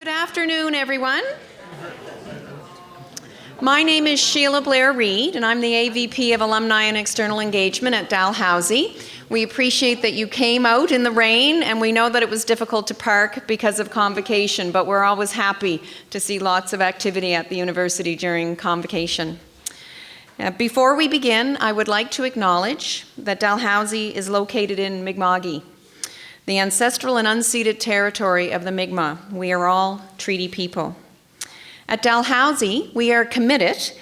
Good afternoon, everyone. My name is Sheila Blair Reed, and I'm the AVP of Alumni and External Engagement at Dalhousie. We appreciate that you came out in the rain, and we know that it was difficult to park because of convocation, but we're always happy to see lots of activity at the university during convocation. Before we begin, I would like to acknowledge that Dalhousie is located in Mi'kma'ki, the ancestral and unceded territory of the Mi'kmaq. We are all treaty people. At Dalhousie, we are committed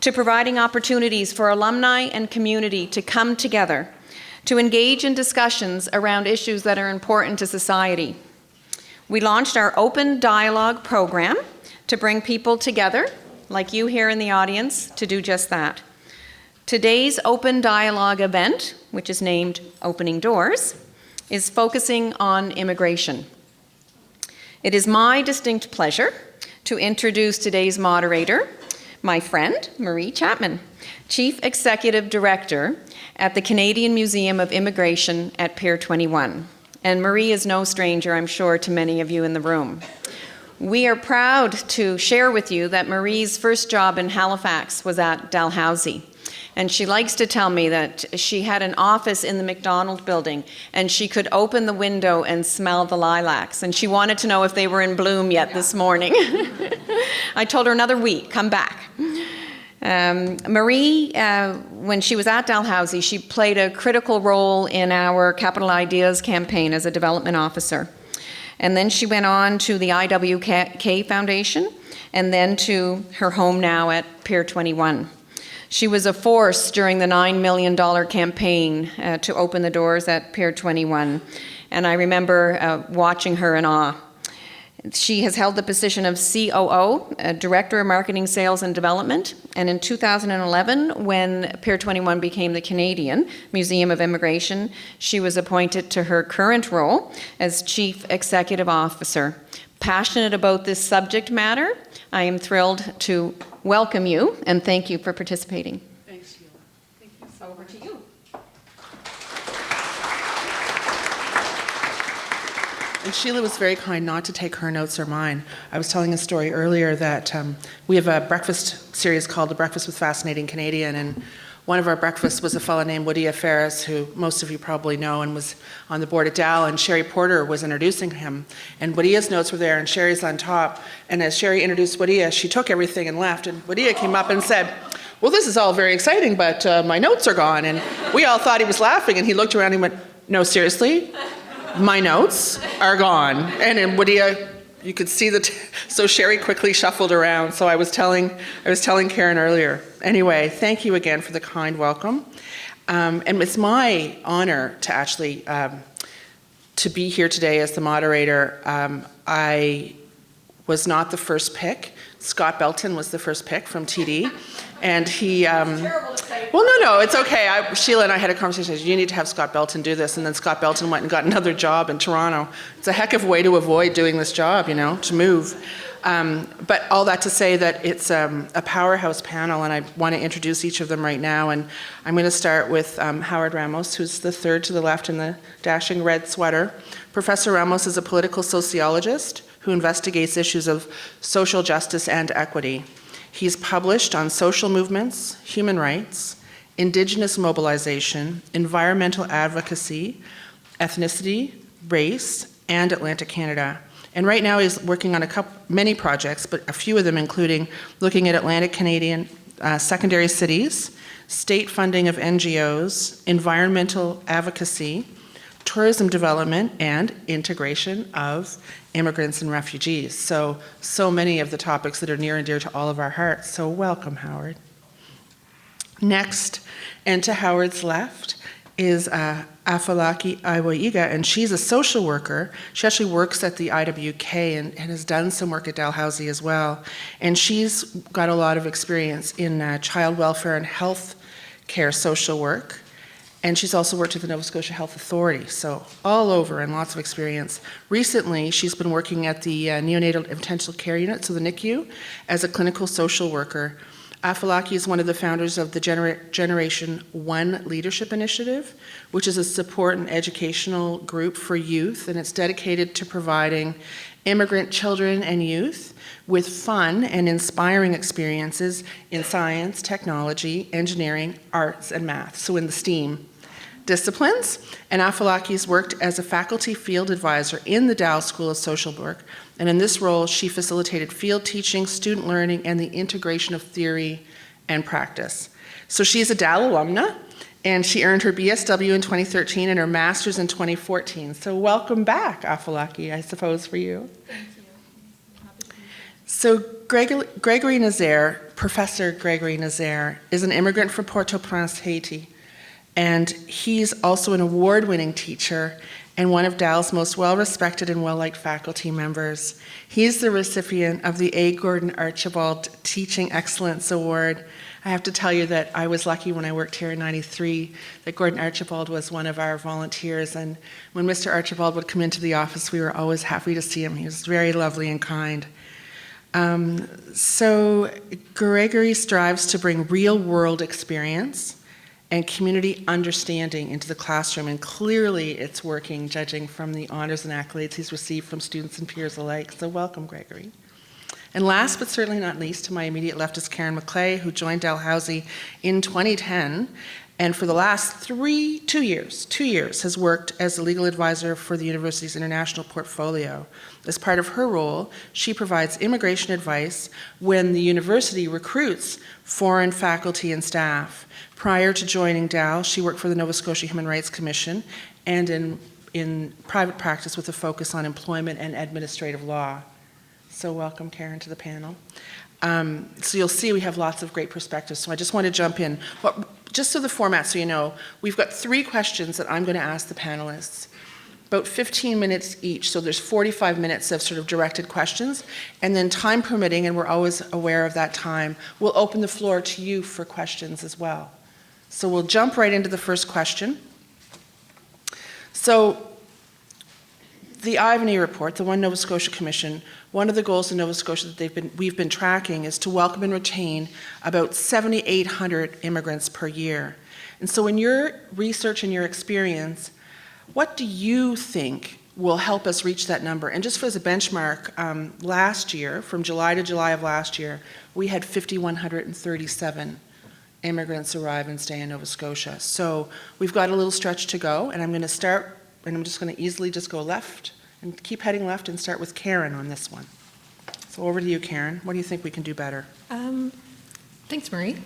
to providing opportunities for alumni and community to come together, to engage in discussions around issues that are important to society. We launched our Open Dialogue program to bring people together, like you here in the audience, to do just that. Today's Open Dialogue event, which is named Opening Doors, is focusing on immigration. It is my distinct pleasure to introduce today's moderator, my friend, Marie Chapman, Chief Executive Director at the Canadian Museum of Immigration at Pier 21. And Marie is no stranger, I'm sure, to many of you in the room. We are proud to share with you that Marie's first job in Halifax was at Dalhousie. And she likes to tell me that she had an office in the McDonald building and she could open the window and smell the lilacs. And she wanted to know if they were in bloom yet this morning. I told her another week, come back. Marie, when she was at Dalhousie, she played a critical role in our Capital Ideas campaign as a development officer. And then she went on to the IWK Foundation and then to her home now at Pier 21. She was a force during the $9 million campaign to open the doors at Pier 21, and I remember watching her in awe. She has held the position of COO, Director of Marketing, Sales and Development, and in 2011, when Pier 21 became the Canadian Museum of Immigration, she was appointed to her current role as Chief Executive Officer. Passionate about this subject matter, I am thrilled to welcome you and thank you for participating. Thanks, Sheila. Thank you. So over to you. And Sheila was very kind not to take her notes or mine. I was telling a story earlier that we have a breakfast series called The Breakfast with Fascinating Canadian, and one of our breakfasts was a fellow named Woody Ferris, who most of you probably know and was on the board at Dal, and Sherry Porter was introducing him. And Woody's notes were there and Sherry's on top. And as Sherry introduced Woody, she took everything and left. And Woody came up and said, well, this is all very exciting, but my notes are gone. And we all thought he was laughing, and he looked around and went, no, seriously? My notes are gone. And then Woody, you could see so Sherry quickly shuffled around. So I was telling Karen earlier. Anyway, thank you again for the kind welcome. And it's my honor to actually to be here today as the moderator. I was not the first pick. Scott Belton was the first pick from TD. And he, well, no, it's okay. Sheila and I had a conversation. You need to have Scott Belton do this. And then Scott Belton went and got another job in Toronto. It's a heck of a way to avoid doing this job, to move. But all that to say that it's a powerhouse panel, and I want to introduce each of them right now. And I'm going to start with Howard Ramos, who's the third to the left in the dashing red sweater. Professor Ramos is a political sociologist who investigates issues of social justice and equity. He's published on social movements, human rights, indigenous mobilization, environmental advocacy, ethnicity, race, and Atlantic Canada. And right now he's working on many projects, but a few of them including looking at Atlantic Canadian secondary cities, state funding of NGOs, environmental advocacy, tourism development, and integration of immigrants and refugees. So many of the topics that are near and dear to all of our hearts. So welcome, Howard. Next, and to Howard's left, is Afalaki Iwaiga, and she's a social worker. She actually works at the IWK and has done some work at Dalhousie as well. And she's got a lot of experience in child welfare and health care social work. And she's also worked at the Nova Scotia Health Authority, so all over and lots of experience. Recently, she's been working at the Neonatal Intensive Care Unit, so the NICU, as a clinical social worker. Afalaki is one of the founders of the Generation 1 Leadership Initiative, which is a support and educational group for youth, and it's dedicated to providing immigrant children and youth with fun and inspiring experiences in science, technology, engineering, arts, and math, so in the STEAM disciplines. And Afolaki's worked as a faculty field advisor in the Dal School of Social Work, and in this role, she facilitated field teaching, student learning, and the integration of theory and practice. So she's a Dal alumna, and she earned her BSW in 2013 and her master's in 2014. So welcome back, Afolaki, I suppose, for you. Thank you. So Gregory Nazaire, Professor Gregory Nazaire, is an immigrant from Port-au-Prince, Haiti, and he's also an award-winning teacher and one of Dal's most well-respected and well-liked faculty members. He's the recipient of the A. Gordon Archibald Teaching Excellence Award. I have to tell you that I was lucky when I worked here in '93 that Gordon Archibald was one of our volunteers, and when Mr. Archibald would come into the office, we were always happy to see him. He was very lovely and kind. So Gregory strives to bring real-world experience and community understanding into the classroom, and clearly it's working, judging from the honors and accolades he's received from students and peers alike. So welcome, Gregory. And last but certainly not least, to my immediate left is Karen McClay, who joined Dalhousie in 2010, and for the last 2 years, has worked as the legal advisor for the university's international portfolio. As part of her role, she provides immigration advice when the university recruits foreign faculty and staff. Prior to joining Dal, she worked for the Nova Scotia Human Rights Commission and in private practice with a focus on employment and administrative law. So welcome, Karen, to the panel. So you'll see we have lots of great perspectives. So I just want to jump in. Just so the format, so you know, we've got 3 questions that I'm going to ask the panelists, about 15 minutes each. So there's 45 minutes of sort of directed questions, and then time permitting, and we're always aware of that time, we'll open the floor to you for questions as well. So we'll jump right into the first question. So the Ivany report, the One Nova Scotia Commission, one of the goals in Nova Scotia that we've been tracking is to welcome and retain about 7,800 immigrants per year. And so in your research and your experience, what do you think will help us reach that number? And just as a benchmark, last year, from July to July of last year, we had 5,137 immigrants arrive and stay in Nova Scotia. So we've got a little stretch to go, and I'm going to start, and I'm just going to easily just go left and keep heading left and start with Karen on this one. So over to you, Karen. What do you think we can do better? Thanks, Marie.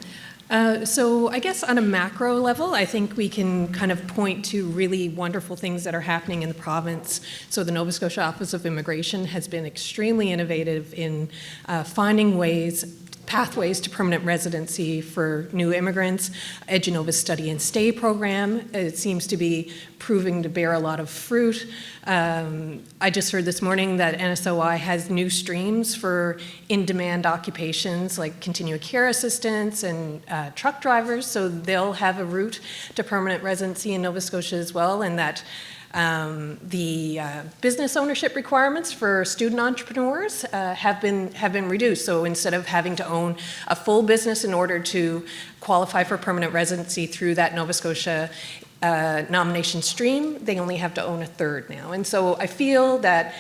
So I guess on a macro level, I think we can kind of point to really wonderful things that are happening in the province. So the Nova Scotia Office of Immigration has been extremely innovative in finding pathways to permanent residency for new immigrants. EduNova's Study and Stay program, it seems to be proving to bear a lot of fruit. I just heard this morning that NSOI has new streams for in-demand occupations like continuing care assistants and truck drivers, so they'll have a route to permanent residency in Nova Scotia as well, and that the business ownership requirements for student entrepreneurs have been reduced. So instead of having to own a full business in order to qualify for permanent residency through that Nova Scotia nomination stream, they only have to own a third now. And so I feel that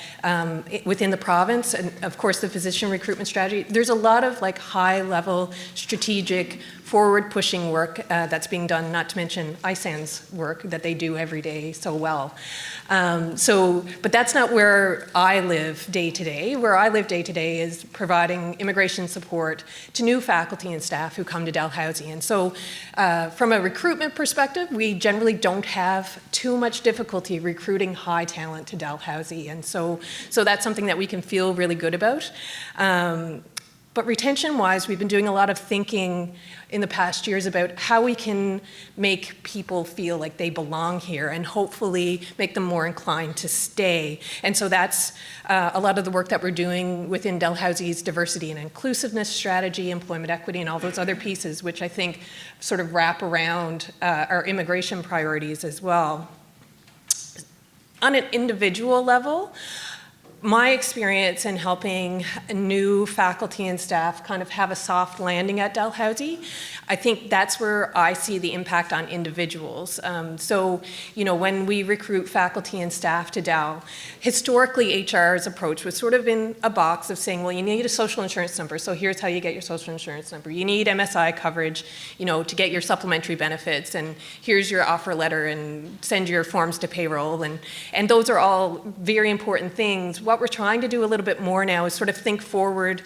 within the province, and of course the physician recruitment strategy, there's a lot of like high-level strategic forward-pushing work that's being done, not to mention ISAN's work that they do every day so well. But that's not where I live day to day. Where I live day to day is providing immigration support to new faculty and staff who come to Dalhousie. And so from a recruitment perspective, we generally don't have too much difficulty recruiting high talent to Dalhousie. And so that's something that we can feel really good about. But retention-wise, we've been doing a lot of thinking in the past years about how we can make people feel like they belong here and hopefully make them more inclined to stay. And so that's a lot of the work that we're doing within Dalhousie's diversity and inclusiveness strategy, employment equity, and all those other pieces, which I think sort of wrap around our immigration priorities as well. On an individual level, my experience in helping new faculty and staff kind of have a soft landing at Dalhousie, I think that's where I see the impact on individuals. So, when we recruit faculty and staff to Dal, historically HR's approach was sort of in a box of saying, well, you need a social insurance number, so here's how you get your social insurance number. You need MSI coverage, to get your supplementary benefits, and here's your offer letter, and send your forms to payroll, and those are all very important things. What we're trying to do a little bit more now is sort of think forward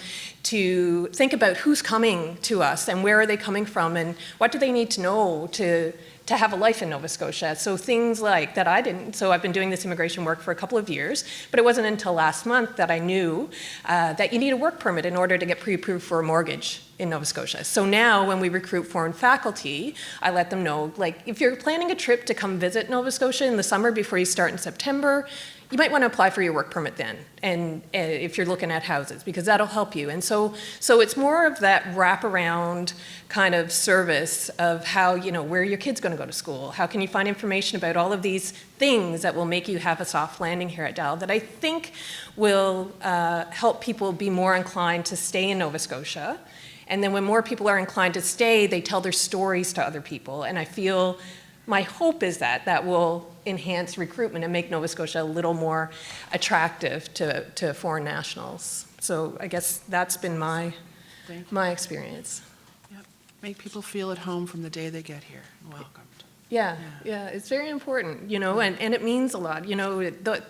to think about who's coming to us and where are they coming from and what do they need to know to have a life in Nova Scotia. So things like that so I've been doing this immigration work for a couple of years, but it wasn't until last month that I knew that you need a work permit in order to get pre-approved for a mortgage in Nova Scotia. So now when we recruit foreign faculty, I let them know, like, if you're planning a trip to come visit Nova Scotia in the summer before you start in September, you might want to apply for your work permit then, and if you're looking at houses, because that'll help you. And so it's more of that wraparound kind of service of how, where your kid's going to go to school, how can you find information about all of these things that will make you have a soft landing here at Dal that I think will help people be more inclined to stay in Nova Scotia. And then when more people are inclined to stay, they tell their stories to other people. And I feel my hope is that will enhance recruitment and make Nova Scotia a little more attractive to foreign nationals. So I guess that's been my experience. Yep. Make people feel at home from the day they get here and welcomed. Yeah, it's very important, and it means a lot.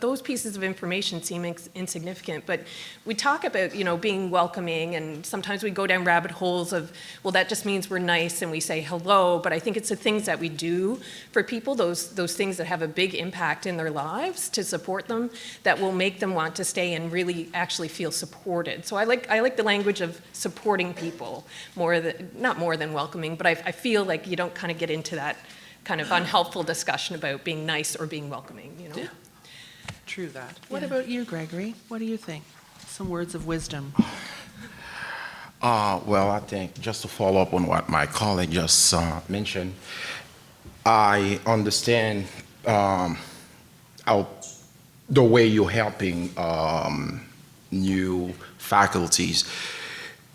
Those pieces of information seem insignificant, but we talk about, being welcoming, and sometimes we go down rabbit holes of, well, that just means we're nice and we say hello, but I think it's the things that we do for people, those things that have a big impact in their lives to support them, that will make them want to stay and really actually feel supported. So I like the language of supporting people, not more than welcoming, but I feel like you don't kind of get into that kind of unhelpful discussion about being nice or being welcoming, Yeah. True that. What about you, Gregory? What do you think? Some words of wisdom. Well, I think just to follow up on what my colleague just mentioned, I understand the way you're helping new faculties,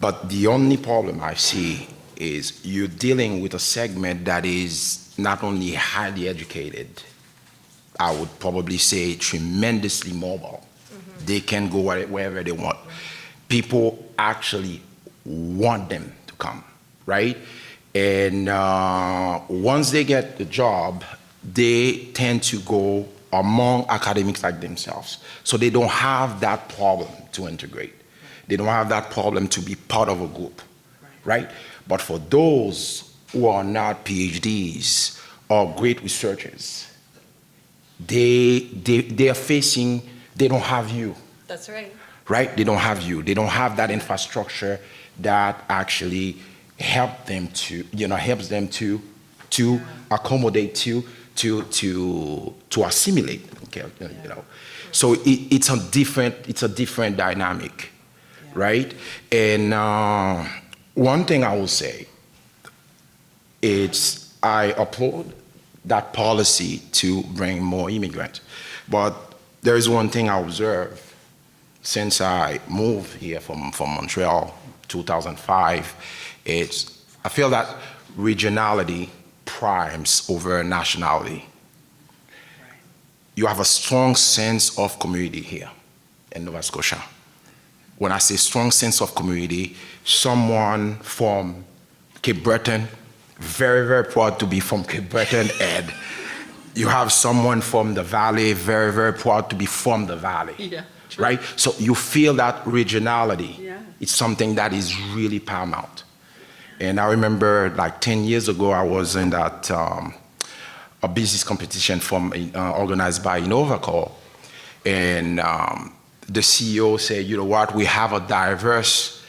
but the only problem I see is you're dealing with a segment that is not only highly educated, I would probably say tremendously mobile. Mm-hmm. They can go wherever they want. People actually want them to come, right? And once they get the job, they tend to go among academics like themselves. So they don't have that problem to integrate. They don't have that problem to be part of a group, right? But for those who are not PhDs or great researchers, they are facing, they don't have you. That's right. Right? They don't have you. They don't have that infrastructure that actually helps them to accommodate to assimilate. Okay, So it's a different dynamic, right? And one thing I will say, I applaud that policy to bring more immigrants. But there is one thing I observe since I moved here from Montreal, 2005, I feel that regionality primes over nationality. You have a strong sense of community here in Nova Scotia. When I say strong sense of community, someone from Cape Breton, very, very proud to be from Cape Breton, and you have someone from the Valley, very, very proud to be from the Valley. Yeah, true. Right? So you feel that regionality. Yeah. It's something that is really paramount. And I remember like 10 years ago, I was in that a business competition organized by Innovacor, and the CEO said, you know what, we have a diverse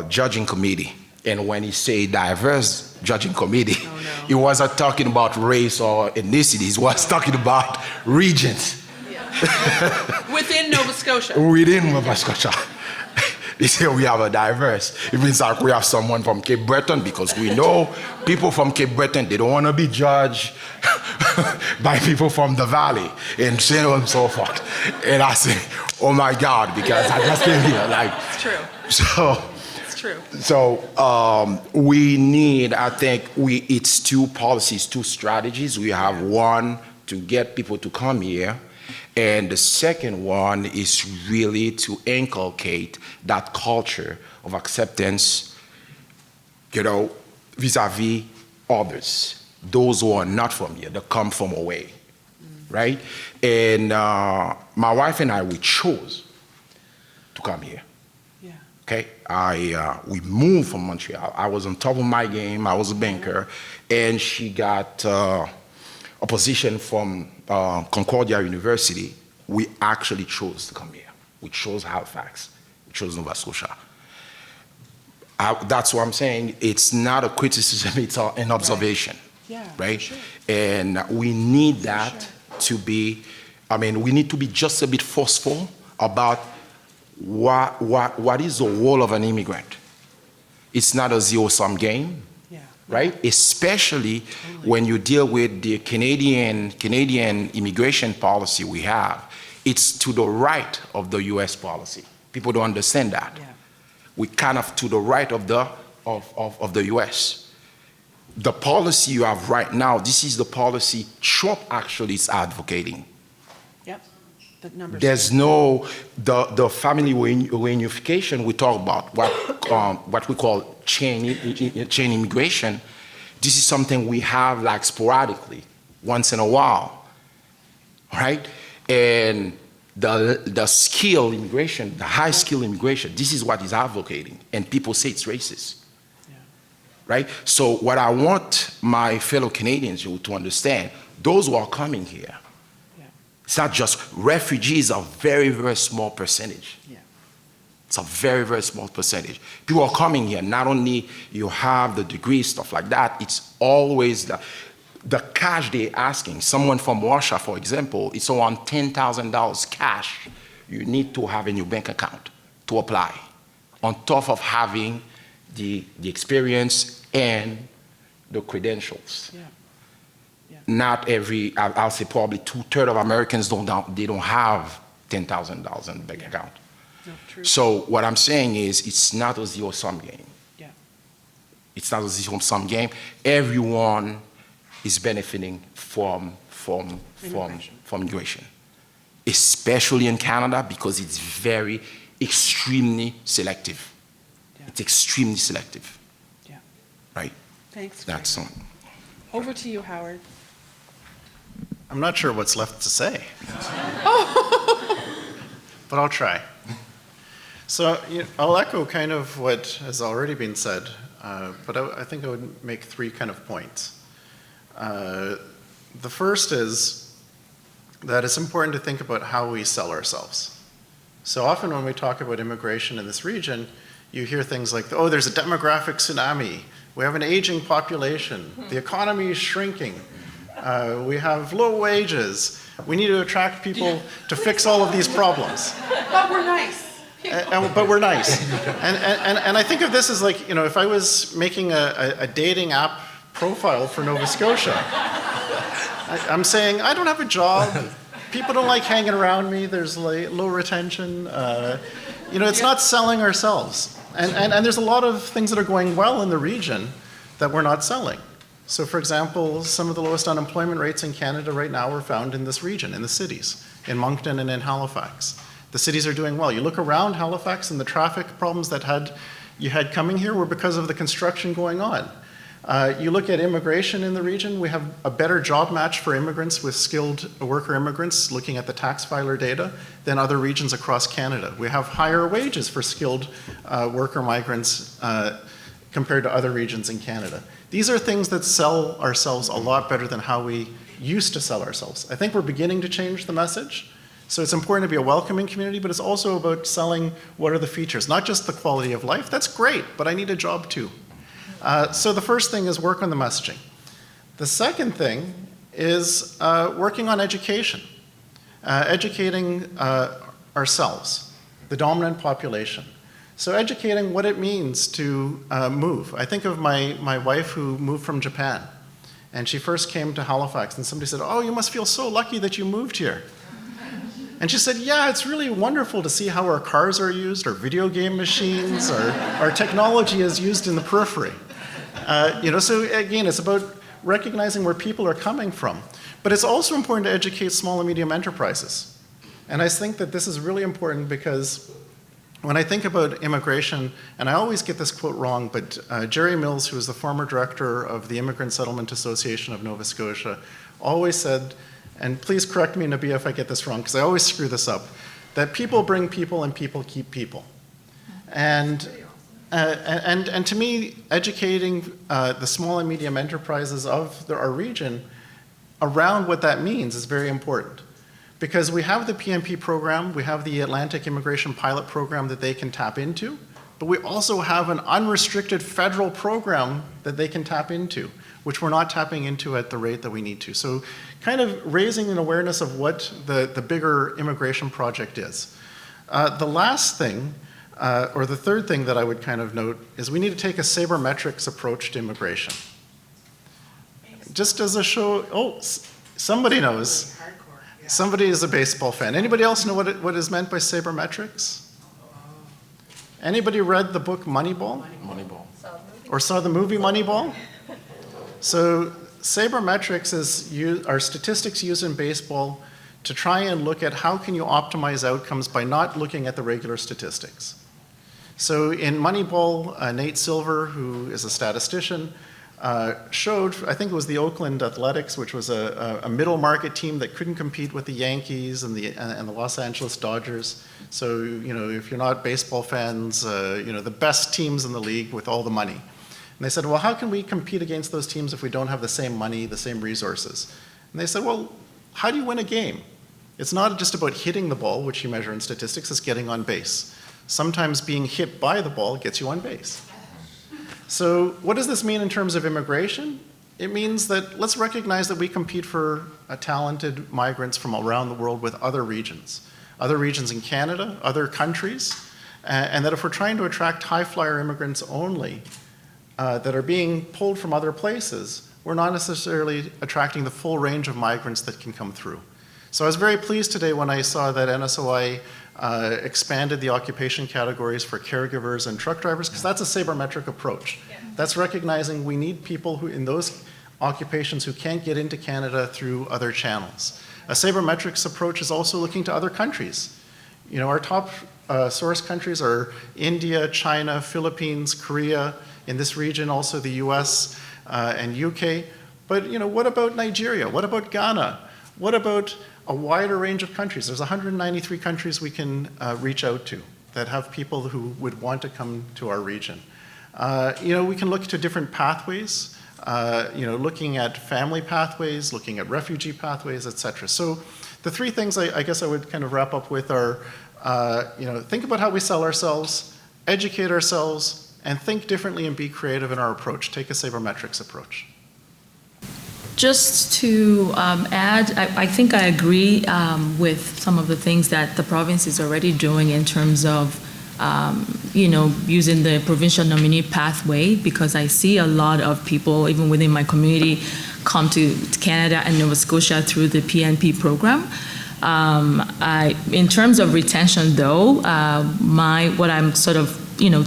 judging committee. And when he said diverse judging committee, he wasn't talking about race or ethnicity, he was talking about regions. Yeah. Within Nova Scotia. Within Nova Scotia. They say we have a diverse. It means like we have someone from Cape Breton, because we know people from Cape Breton, they don't want to be judged by people from the valley and so on and so forth. And I say, oh my God, because I just came here. Like, It's true. So, It's true. so we need, I think, it's two policies, two strategies. We have one to get people to come here, and the second one is really to inculcate that culture of acceptance, vis-a-vis others, those who are not from here, that come from away, right? And my wife and I, we chose to come here. Yeah. Okay, we moved from Montreal. I was on top of my game. I was a banker, and she got a position from Concordia University. We actually chose to come here. We chose Halifax. We chose Nova Scotia. That's what I'm saying. It's not a criticism. It's an observation. Yeah, right? for sure. And we need that to be. We need to be just a bit forceful about what is the role of an immigrant. It's not a zero-sum game, right? Especially when you deal with the Canadian immigration policy we have. It's to the right of the U.S. policy. People don't understand that. Yeah. We're kind of to the right of the U.S. The policy you have right now, this is the policy Trump actually is advocating. Yep. The numbers. There's no, the family reunification we talk about, what we call chain immigration. This is something we have like sporadically, once in a while, right? And the skill immigration, the high skill immigration, this is what he's advocating, and people say it's racist. Right? So what I want my fellow Canadians to understand, those who are coming here, it's not just refugees, a very, very small percentage. Yeah. It's a very, very small percentage. People are coming here, not only you have the degree, stuff like that, it's always the cash they're asking. Someone from Russia, for example, it's around $10,000 cash you need to have in your bank account to apply, on top of having the experience and the credentials. Yeah. Not every, I'll say probably 2/3 of Americans don't have $10,000 in the bank account. No, true. So what I'm saying is, it's not a zero-sum game. Yeah. It's not a zero-sum game. Everyone is benefiting from immigration, especially in Canada, because it's extremely selective. Yeah. It's extremely selective. Yeah. Right? Thanks. That's Greg. Over to you, Howard. I'm not sure what's left to say. But I'll try. So I'll echo kind of what has already been said, but I think I would make three kind of points. The first is that it's important to think about how we sell ourselves. So often when we talk about immigration in this region, you hear things like, oh, there's a demographic tsunami. We have an aging population. The economy is shrinking. We have low wages. We need to attract people to fix all of these problems. But we're nice. But we're nice. And I think of this as like, if I was making a dating app profile for Nova Scotia, I'm saying, I don't have a job. People don't like hanging around me. There's low retention. It's not selling ourselves. And there's a lot of things that are going well in the region that we're not selling. So for example, some of the lowest unemployment rates in Canada right now are found in this region, in the cities, in Moncton and in Halifax. The cities are doing well. You look around Halifax and the traffic problems that you had coming here were because of the construction going on. You look at immigration in the region, we have a better job match for immigrants with skilled worker immigrants, looking at the tax filer data, than other regions across Canada. We have higher wages for skilled worker migrants compared to other regions in Canada. These are things that sell ourselves a lot better than how we used to sell ourselves. I think we're beginning to change the message. So it's important to be a welcoming community, but it's also about selling what are the features, not just the quality of life. That's great, but I need a job too. So the first thing is work on the messaging. The second thing is working on education, educating ourselves, the dominant population. So educating what it means to move. I think of my wife who moved from Japan, and she first came to Halifax, and somebody said, "Oh, you must feel so lucky that you moved here." And she said, "Yeah, it's really wonderful to see how our cars are used, our video game machines, our technology is used in the periphery." So again, it's about recognizing where people are coming from. But it's also important to educate small and medium enterprises. And I think that this is really important because when I think about immigration, and I always get this quote wrong, but Jerry Mills, who was the former director of the Immigrant Settlement Association of Nova Scotia, always said, and please correct me, Nabia, if I get this wrong, because I always screw this up, that people bring people and people keep people. And to me, educating the small and medium enterprises of our region around what that means is very important. Because we have the PNP program, we have the Atlantic Immigration Pilot Program that they can tap into, but we also have an unrestricted federal program that they can tap into, which we're not tapping into at the rate that we need to. So kind of raising an awareness of what the bigger immigration project is. The last thing, or the third thing that I would kind of note, is we need to take a sabermetrics approach to immigration. Just as a show, somebody knows. Somebody is a baseball fan. Anybody else know what is meant by sabermetrics? Anybody read the book Moneyball? Moneyball. Or saw the movie Moneyball? So sabermetrics are statistics used in baseball to try and look at how can you optimize outcomes by not looking at the regular statistics. So in Moneyball, Nate Silver, who is a statistician, showed, I think it was the Oakland Athletics, which was a middle market team that couldn't compete with the Yankees and the Los Angeles Dodgers. So, if you're not baseball fans, the best teams in the league with all the money. And they said, well, how can we compete against those teams if we don't have the same money, the same resources? And they said, well, how do you win a game? It's not just about hitting the ball, which you measure in statistics, it's getting on base. Sometimes being hit by the ball gets you on base. So what does this mean in terms of immigration? It means that let's recognize that we compete for talented migrants from around the world with other regions in Canada, other countries, and that if we're trying to attract high flyer immigrants only that are being pulled from other places, we're not necessarily attracting the full range of migrants that can come through. So I was very pleased today when I saw that NSOI expanded the occupation categories for caregivers and truck drivers, because that's a sabermetric approach. Yeah. That's recognizing we need people who in those occupations who can't get into Canada through other channels. A sabermetrics approach is also looking to other countries. Our top source countries are India, China, Philippines, Korea, in this region also the US and UK. But what about Nigeria? What about Ghana? What about a wider range of countries? There's 193 countries we can reach out to that have people who would want to come to our region. We can look to different pathways, looking at family pathways, looking at refugee pathways, et cetera. So the three things I guess I would kind of wrap up with are, think about how we sell ourselves, educate ourselves, and think differently and be creative in our approach. Take a sabermetrics approach. Just to add, I think I agree with some of the things that the province is already doing in terms of, using the provincial nominee pathway, because I see a lot of people, even within my community, come to Canada and Nova Scotia through the PNP program. In terms of retention, though, what I'm sort of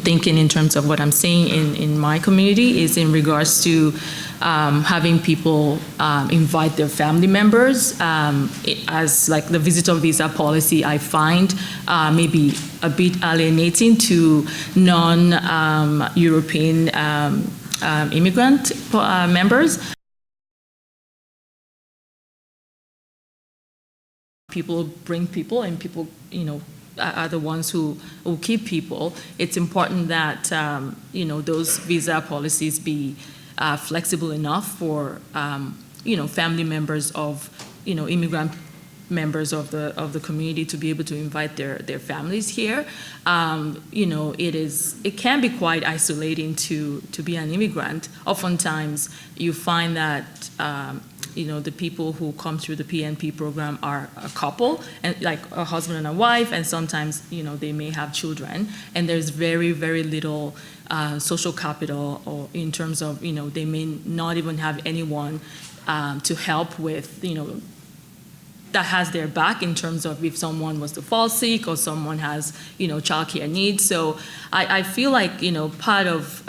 thinking in terms of what I'm seeing in my community is in regards to having people invite their family members as like the visitor visa policy I find maybe a bit alienating to non-European immigrant members. People bring people and people, are the ones who keep people. It's important that, those visa policies be flexible enough for, family members of, immigrant members of the community to be able to invite their families here. It can be quite isolating to be an immigrant. Oftentimes, you find that the people who come through the PNP program are a couple, and like a husband and a wife, and sometimes, they may have children, and there's very, very little social capital, or in terms of, they may not even have anyone to help with, that has their back in terms of if someone was to fall sick or someone has, childcare needs. So I feel like, part of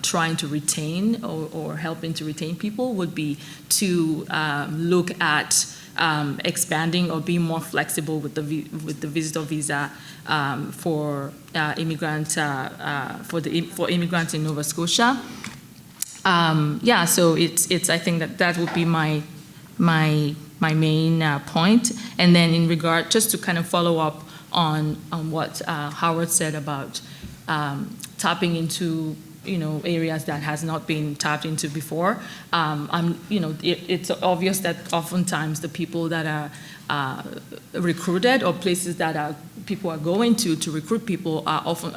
trying to retain or helping to retain people would be to look at expanding or being more flexible with the visitor visa for immigrants for immigrants in Nova Scotia. So it's I think that would be my main point. And then in regard, just to kind of follow up on what Howard said about tapping into areas that has not been tapped into before. It's obvious that oftentimes the people that are recruited, or places that people are going to recruit people, are often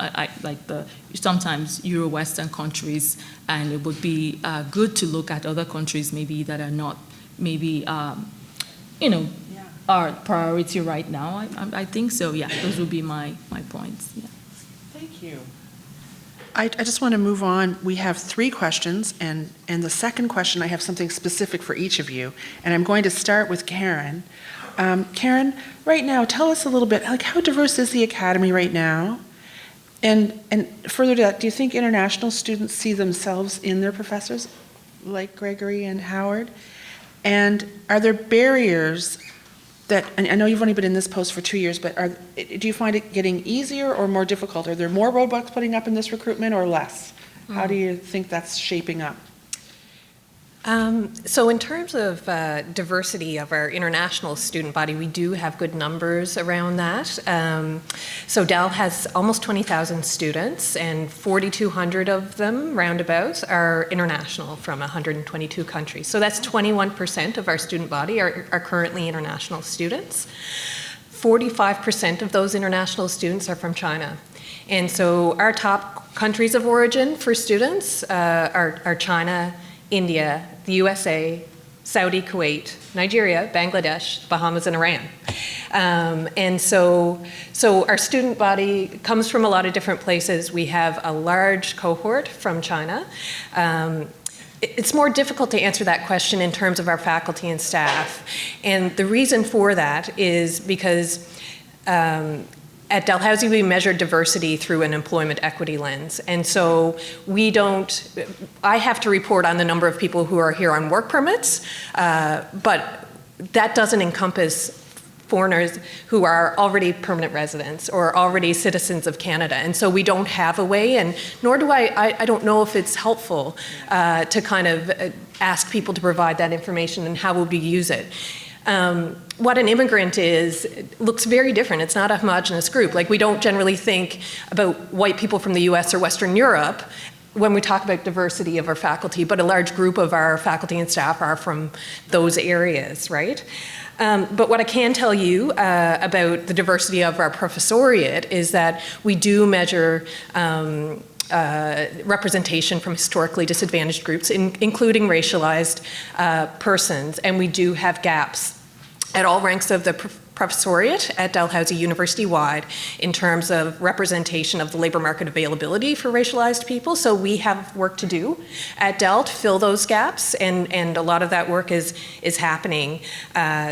sometimes Euro-Western countries, and it would be good to look at other countries maybe that are not our priority right now. I think so. Yeah, those would be my points. Yeah. Thank you. I just want to move on. We have 3 questions, and the second question, I have something specific for each of you, and I'm going to start with Karen. Karen, right now, tell us a little bit, how diverse is the Academy right now? And further to that, do you think international students see themselves in their professors, like Gregory and Howard? And are there barriers that, and I know you've only been in this post for 2 years, but do you find it getting easier or more difficult? Are there more roadblocks putting up in this recruitment or less? How do you think that's shaping up? So in terms of diversity of our international student body, we do have good numbers around that. So Dal has almost 20,000 students, and 4,200 of them, roundabout, are international from 122 countries. So that's 21% of our student body are currently international students. 45% of those international students are from China. And so our top countries of origin for students are China, India, the USA, Saudi, Kuwait, Nigeria, Bangladesh, Bahamas, and Iran. And so our student body comes from a lot of different places. We have a large cohort from China. It's more difficult to answer that question in terms of our faculty and staff. And the reason for that is because at Dalhousie, we measure diversity through an employment equity lens. And so I have to report on the number of people who are here on work permits, but that doesn't encompass foreigners who are already permanent residents or already citizens of Canada. And so we don't have a way, and nor do I don't know if it's helpful to kind of ask people to provide that information and how will we use it. What an immigrant is looks very different. It's not a homogenous group. Like, we don't generally think about white people from the US or Western Europe when we talk about diversity of our faculty, but a large group of our faculty and staff are from those areas, right? But what I can tell you about the diversity of our professoriate is that we do measure representation from historically disadvantaged groups, including racialized persons, and we do have gaps at all ranks of the professoriate at Dalhousie University-wide in terms of representation of the labor market availability for racialized people. So we have work to do at Dal to fill those gaps, and a lot of that work is happening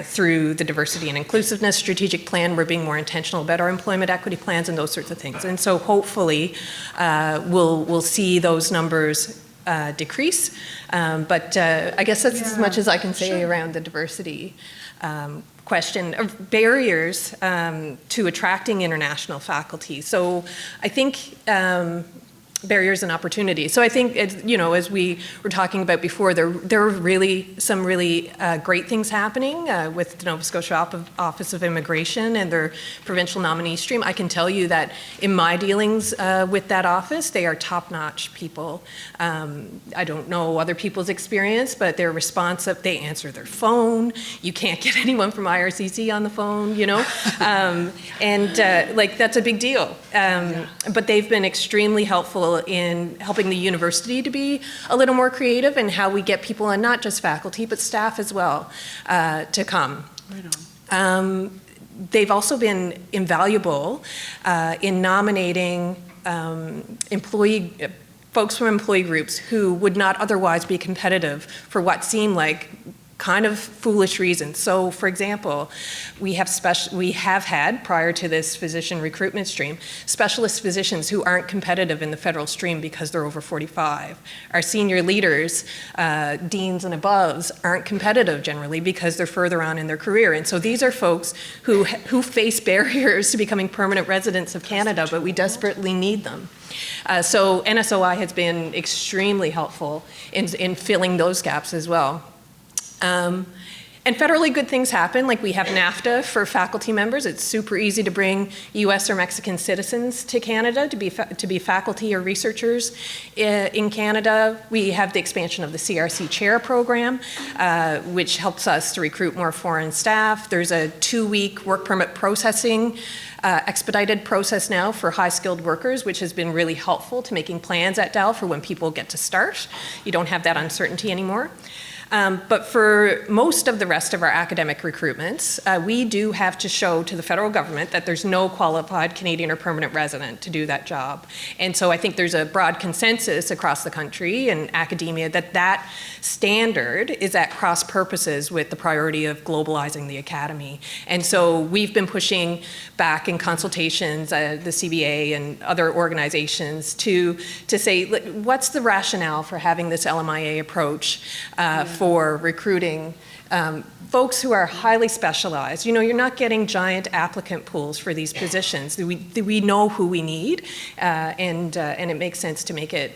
through the diversity and inclusiveness strategic plan. We're being more intentional about our employment equity plans and those sorts of things. And so hopefully we'll see those numbers decrease. But I guess that's as much as I can say around the diversity question of barriers to attracting international faculty. So I think barriers and opportunities. So I think, as we were talking about before, there are really some really great things happening with the Nova Scotia Office of Immigration and their provincial nominee stream. I can tell you that in my dealings with that office, they are top-notch people. I don't know other people's experience, but they're responsive. They answer their phone. You can't get anyone from IRCC on the phone, that's a big deal. But they've been extremely helpful helpful in helping the university to be a little more creative in how we get people, and not just faculty, but staff as well, to come. Right on. They've also been invaluable in nominating folks from employee groups who would not otherwise be competitive for what seemed like kind of foolish reasons. So, for example, we have had, prior to this physician recruitment stream, specialist physicians who aren't competitive in the federal stream because they're over 45. Our senior leaders, deans and aboves, aren't competitive generally because they're further on in their career. And so these are folks who face barriers to becoming permanent residents of Canada, but we desperately need them. So NSOI has been extremely helpful in filling those gaps as well. And federally good things happen, like we have NAFTA for faculty members. It's super easy to bring US or Mexican citizens to Canada to be faculty or researchers in Canada. We have the expansion of the CRC chair program, which helps us to recruit more foreign staff. There's a 2-week work permit processing expedited process now for high-skilled workers, which has been really helpful to making plans at Dal for when people get to start. You don't have that uncertainty anymore. But for most of the rest of our academic recruitments, we do have to show to the federal government that there's no qualified Canadian or permanent resident to do that job. And so I think there's a broad consensus across the country and academia that that standard is at cross purposes with the priority of globalizing the academy. And so we've been pushing back in consultations, the CBA and other organizations to say, what's the rationale for having this LMIA approach for recruiting folks who are highly specialized? You know, you're not getting giant applicant pools for these positions. We know who we need, and it makes sense to make it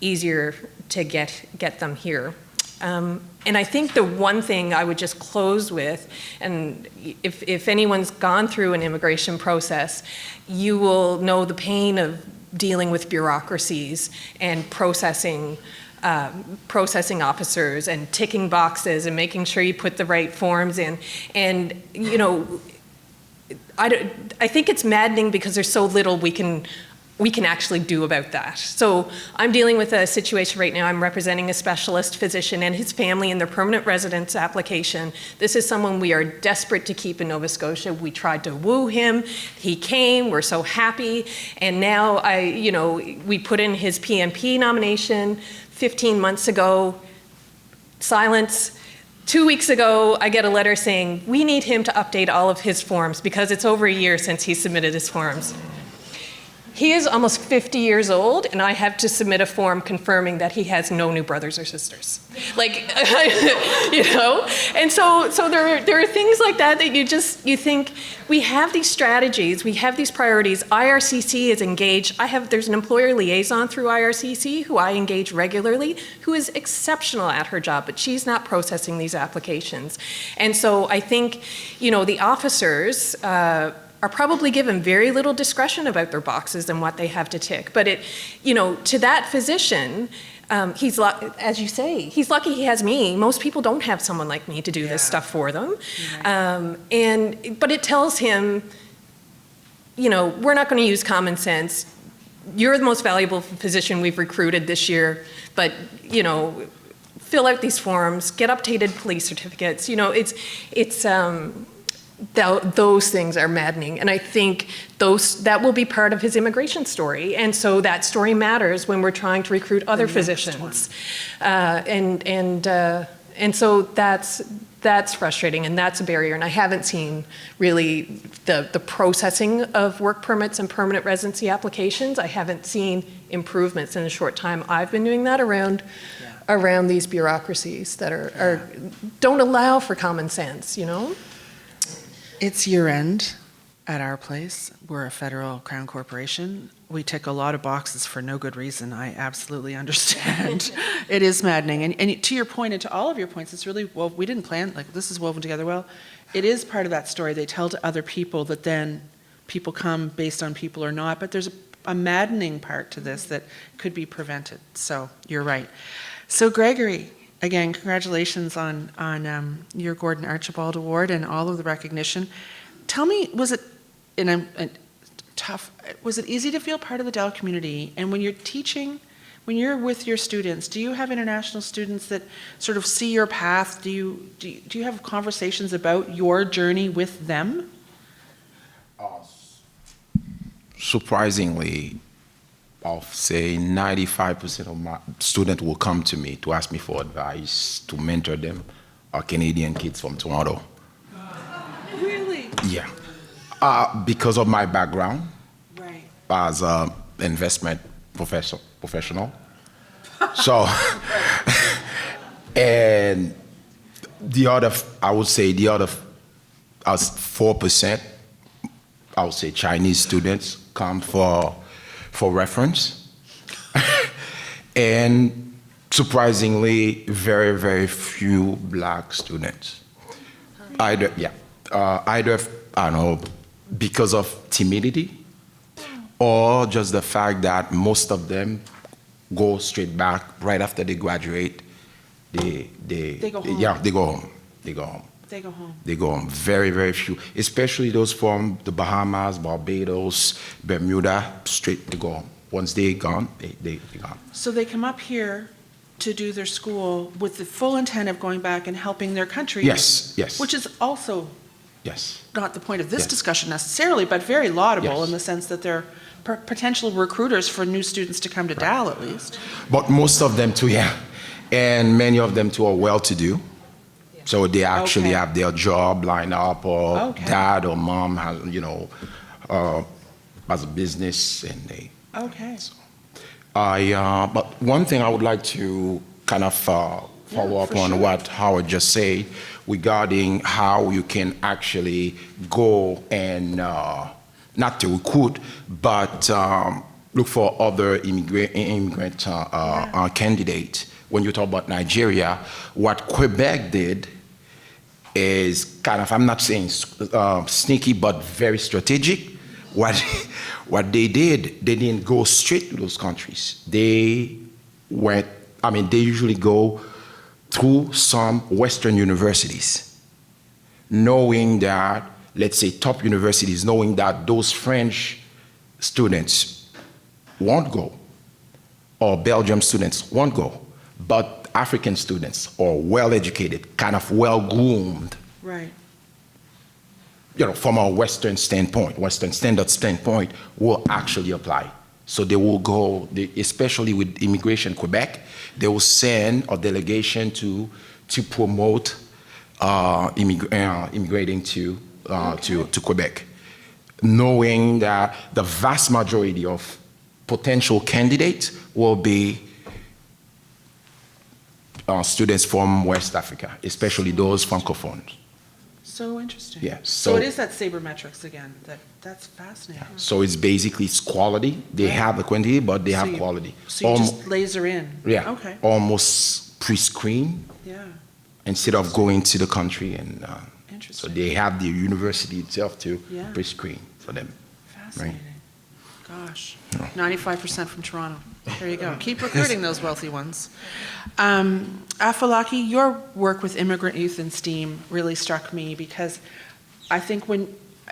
easier to get them here. And I think the one thing I would just close with, and if anyone's gone through an immigration process, you will know the pain of dealing with bureaucracies and processing officers and ticking boxes and making sure you put the right forms in. And, you know, I think it's maddening because there's so little we can actually do about that. So I'm dealing with a situation right now. I'm representing a specialist physician and his family in their permanent residence application. This is someone we are desperate to keep in Nova Scotia. We tried to woo him. He came. We're so happy. And now we put in his PMP nomination 15 months ago. Silence. 2 weeks ago, I get a letter saying, we need him to update all of his forms because it's over a year since he submitted his forms. He is almost 50 years old, and I have to submit a form confirming that he has no new brothers or sisters. Like, you know? And so there are things like that you think, we have these strategies, we have these priorities. IRCC is engaged. There's an employer liaison through IRCC who I engage regularly, who is exceptional at her job, but she's not processing these applications. And so I think, you know, the officers, are probably given very little discretion about their boxes and what they have to tick. But to that physician, as you say, he's lucky he has me. Most people don't have someone like me to do this stuff for them. Right. But it tells him, you know, we're not going to use common sense. You're the most valuable physician we've recruited this year, but, you know, fill out these forms, get updated police certificates. You know, those things are maddening, and I think that will be part of his immigration story, and so that story matters when we're trying to recruit other physicians, and so that's frustrating, and that's a barrier. And I haven't seen really the processing of work permits and permanent residency applications. I haven't seen improvements in the short time I've been doing that around these bureaucracies that don't allow for common sense, you know. It's year end at our place. We're a federal crown corporation. We tick a lot of boxes for no good reason. I absolutely understand. It is maddening. And to your point and to all of your points, it's really, well, we didn't plan, like this is woven together well. It is part of that story they tell to other people that then people come based on people or not. But there's a maddening part to this that could be prevented. So you're right. So Gregory, again, congratulations on your Gordon Archibald Award and all of the recognition. Tell me, was it, and tough. Was it easy to feel part of the Dal community? And when you're teaching, when you're with your students, do you have international students that sort of see your path? Do you have conversations about your journey with them? Surprisingly, I'll say 95% of my students will come to me to ask me for advice, to mentor them, are Canadian kids from Toronto. Really? Yeah. Because of my background Right. as an investment professional. So, and the other, I would say the other, as 4%, I would say Chinese students come for reference. And surprisingly, very, very few black students. Either, I don't know, because of timidity, or just the fact that most of them go straight back right after they graduate. They go home. Yeah, they go home. They go home. They go home. They go home. Very, very few, especially those from the Bahamas, Barbados, Bermuda, straight to go home. Once they're gone, they gone. So they come up here to do their school with the full intent of going back and helping their country. Yes, yes. Which is also Yes. not the point of this Yes. discussion necessarily, but very laudable Yes. in the sense that they're potential recruiters for new students to come to Dal at least. But most of them too, yeah. And many of them too are well-to-do. So they actually Okay. have their job lined up, or Okay. dad or mom has, has a business, and they. Okay. But one thing I would like to kind of follow up for on sure. what Howard just said regarding how you can actually go and not to recruit, but look for other immigrant candidates. When you talk about Nigeria, what Quebec did is kind of, I'm not saying sneaky, but very strategic. What they did, they didn't go straight to those countries. They went, they usually go through some Western universities, knowing that, let's say top universities, knowing that those French students won't go, or Belgium students won't go, but African students are well-educated, kind of well-groomed, Right. From a Western standpoint, Western standard standpoint, will actually apply. So they will go, especially with Immigration Quebec, they will send a delegation to promote immigrating to Quebec, knowing that the vast majority of potential candidates will be students from West Africa, especially those francophones. So interesting. Yeah, So so- it is that sabermetrics again. That's fascinating. So it's basically quality. They have the quantity, but they So have you- quality. So you just laser in. Yeah. Okay. Almost pre-screen Yeah. instead of going to the country, and so Interesting. they have the university itself to Yeah. pre-screen for them. Fascinating. Gosh. 95% from Toronto. There you go. Keep recruiting those wealthy ones. Afalaki, your work with immigrant youth in STEAM really struck me because I think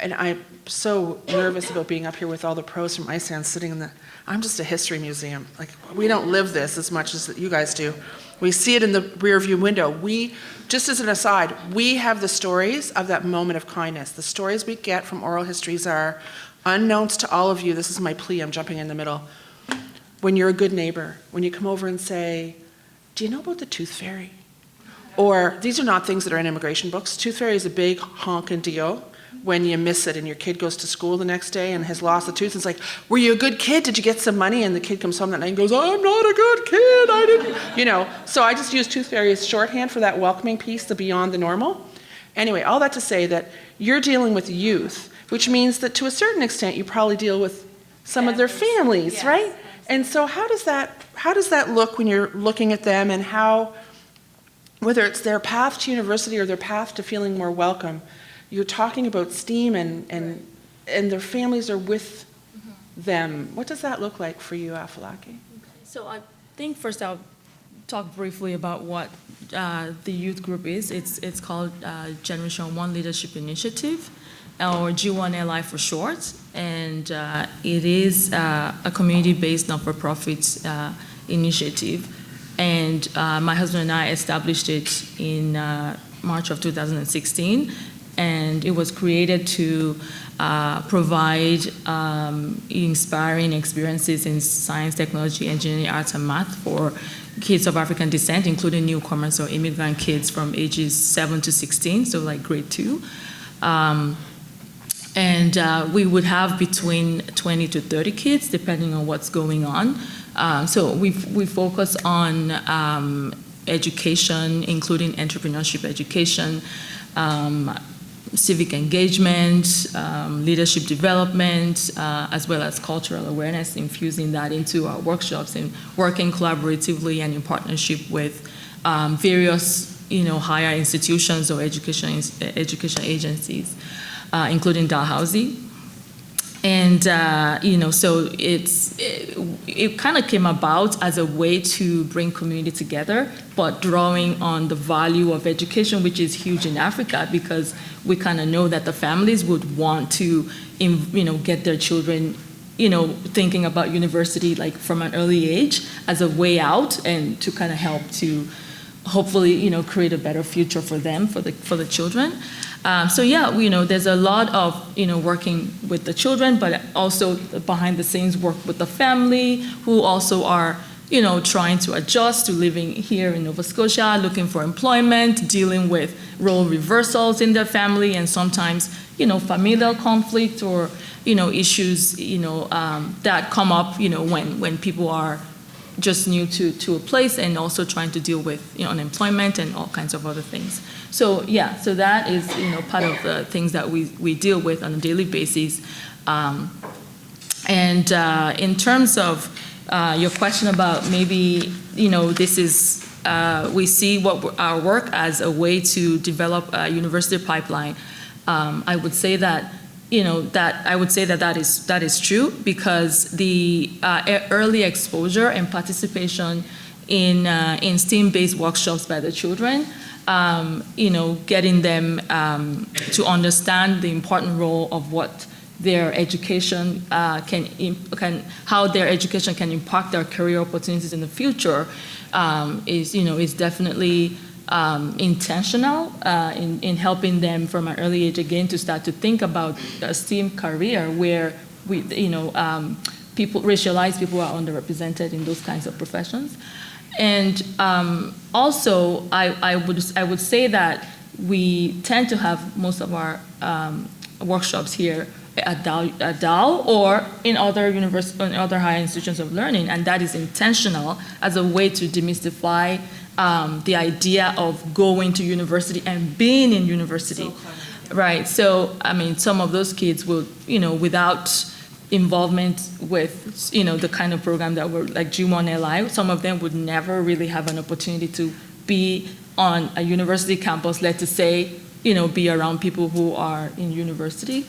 and I'm so nervous about being up here with all the pros from Iceland sitting I'm just a history museum. Like, we don't live this as much as you guys do. We see it in the rear view window. Just as an aside, we have the stories of that moment of kindness. The stories we get from oral histories are unknowns to all of you. This is my plea, I'm jumping in the middle. When you're a good neighbor, when you come over and say, do you know about the tooth fairy? Or, these are not things that are in immigration books. Tooth fairy is a big honkin' deal when you miss it and your kid goes to school the next day and has lost a tooth. It's like, were you a good kid? Did you get some money? And the kid comes home that night and goes, I'm not a good kid, I didn't, So I just use tooth fairy as shorthand for that welcoming piece, the beyond the normal. Anyway, all that to say that you're dealing with youth, which means that to a certain extent you probably deal with some of their families, Yes. right? And so how does that look when you're looking at them, and how, whether it's their path to university or their path to feeling more welcome, you're talking about STEAM and their families are with them. What does that look like for you, Afalaki? So I think first I'll talk briefly about what the youth group is. It's called Generation One Leadership Initiative, or G1LI for short. and it is a community-based not-for-profit initiative. And my husband and I established it in March of 2016, and it was created to provide inspiring experiences in science, technology, engineering, arts, and math for kids of African descent, including newcomers or immigrant kids from ages 7 to 16, so like grade 2. And we would have between 20 to 30 kids, depending on what's going on. So we focus on education, including entrepreneurship education, civic engagement, leadership development, as well as cultural awareness, infusing that into our workshops and working collaboratively and in partnership with various, higher institutions or education agencies, including Dalhousie. And, so it kind of came about as a way to bring community together, but drawing on the value of education, which is huge in Africa, because we kind of know that the families would want to, get their children, thinking about university like from an early age as a way out and to kind of help to hopefully, create a better future for them, for the children. So yeah, there's a lot of, working with the children, but also behind the scenes work with the family who also are, trying to adjust to living here in Nova Scotia, looking for employment, dealing with role reversals in their family, and sometimes, familial conflict or, issues, that come up, when people are just new to a place, and also trying to deal with unemployment and all kinds of other things. So yeah, so that is part of the things that we deal with on a daily basis. And in terms of your question about maybe this is we see our work as a way to develop a university pipeline. I would say that that is true, because the early exposure and participation in STEAM-based workshops by the children, getting them to understand the important role of what their education how their education can impact their career opportunities in the future, is definitely intentional in helping them from an early age again to start to think about a STEAM career where racialized people are underrepresented in those kinds of professions. And also, I would say that we tend to have most of our workshops here at Dal or in other higher institutions of learning, and that is intentional as a way to demystify the idea of going to university and being in university, right? So, I mean, some of those kids will, without involvement with, the kind of program that we're like G1LI, some of them would never really have an opportunity to be on a university campus, let's say, be around people who are in university.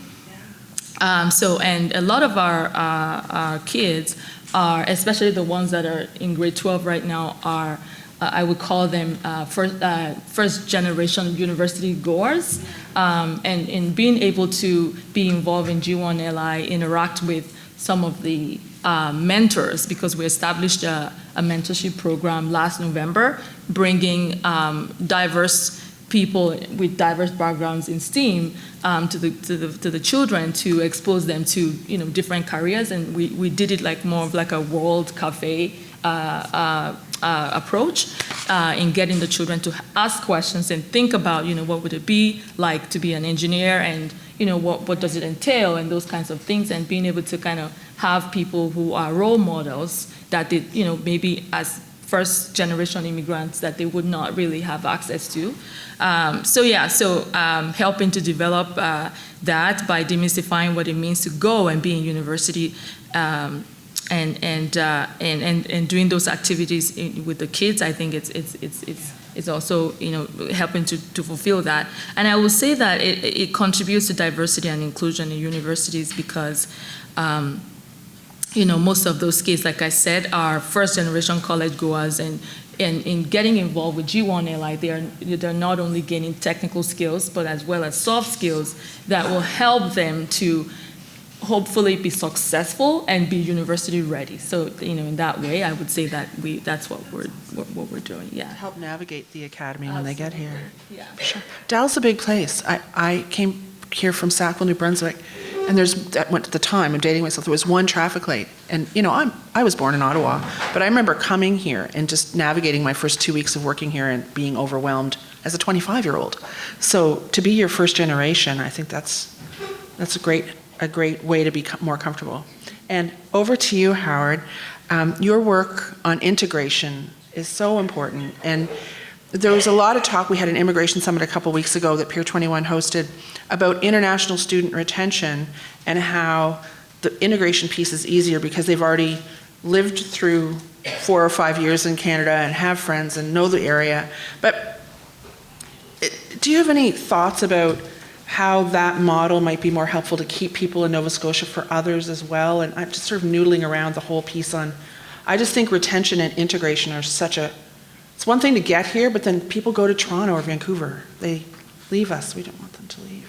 And a lot of our kids are, especially the ones that are in grade 12 right now, are I would call them first generation university goers, and in being able to be involved in G1LI, interact with some of the mentors, because we established a mentorship program last November, bringing diverse people with diverse backgrounds in STEAM to the children, to expose them to different careers, and we did it like more of like a world cafe approach in getting the children to ask questions and think about what would it be like to be an engineer, and what does it entail, and those kinds of things, and being able to kind of have people who are role models that they maybe as first generation immigrants that they would not really have access to. Helping to develop that by demystifying what it means to go and be in university, and doing those activities with the kids. I think it's also helping to fulfill that. And I will say that it contributes to diversity and inclusion in universities, because most of those kids, like I said, are first generation college goers, and in getting involved with G1LI, they're not only gaining technical skills, but as well as soft skills that will help them to hopefully be successful and be university ready. So, in that way, I would say that that's what we're doing, yeah. Help navigate the academy when they get here. Yeah. Sure. Dal's a big place. I came here from Sackville, New Brunswick, and at the time, I'm dating myself, there was one traffic light. And, I was born in Ottawa, but I remember coming here and just navigating my first 2 weeks of working here and being overwhelmed as a 25-year-old. So to be your first generation, I think that's a great way to be more comfortable. And over to you, Howard. Your work on integration is so important. And there was a lot of talk, we had an immigration summit a couple weeks ago that Pier 21 hosted, about international student retention and how the integration piece is easier because they've already lived through 4 or 5 years in Canada and have friends and know the area. But do you have any thoughts about how that model might be more helpful to keep people in Nova Scotia for others as well? And I'm just sort of noodling around the whole piece on, I just think retention and integration are it's one thing to get here, but then people go to Toronto or Vancouver. They leave us. We don't want them to leave.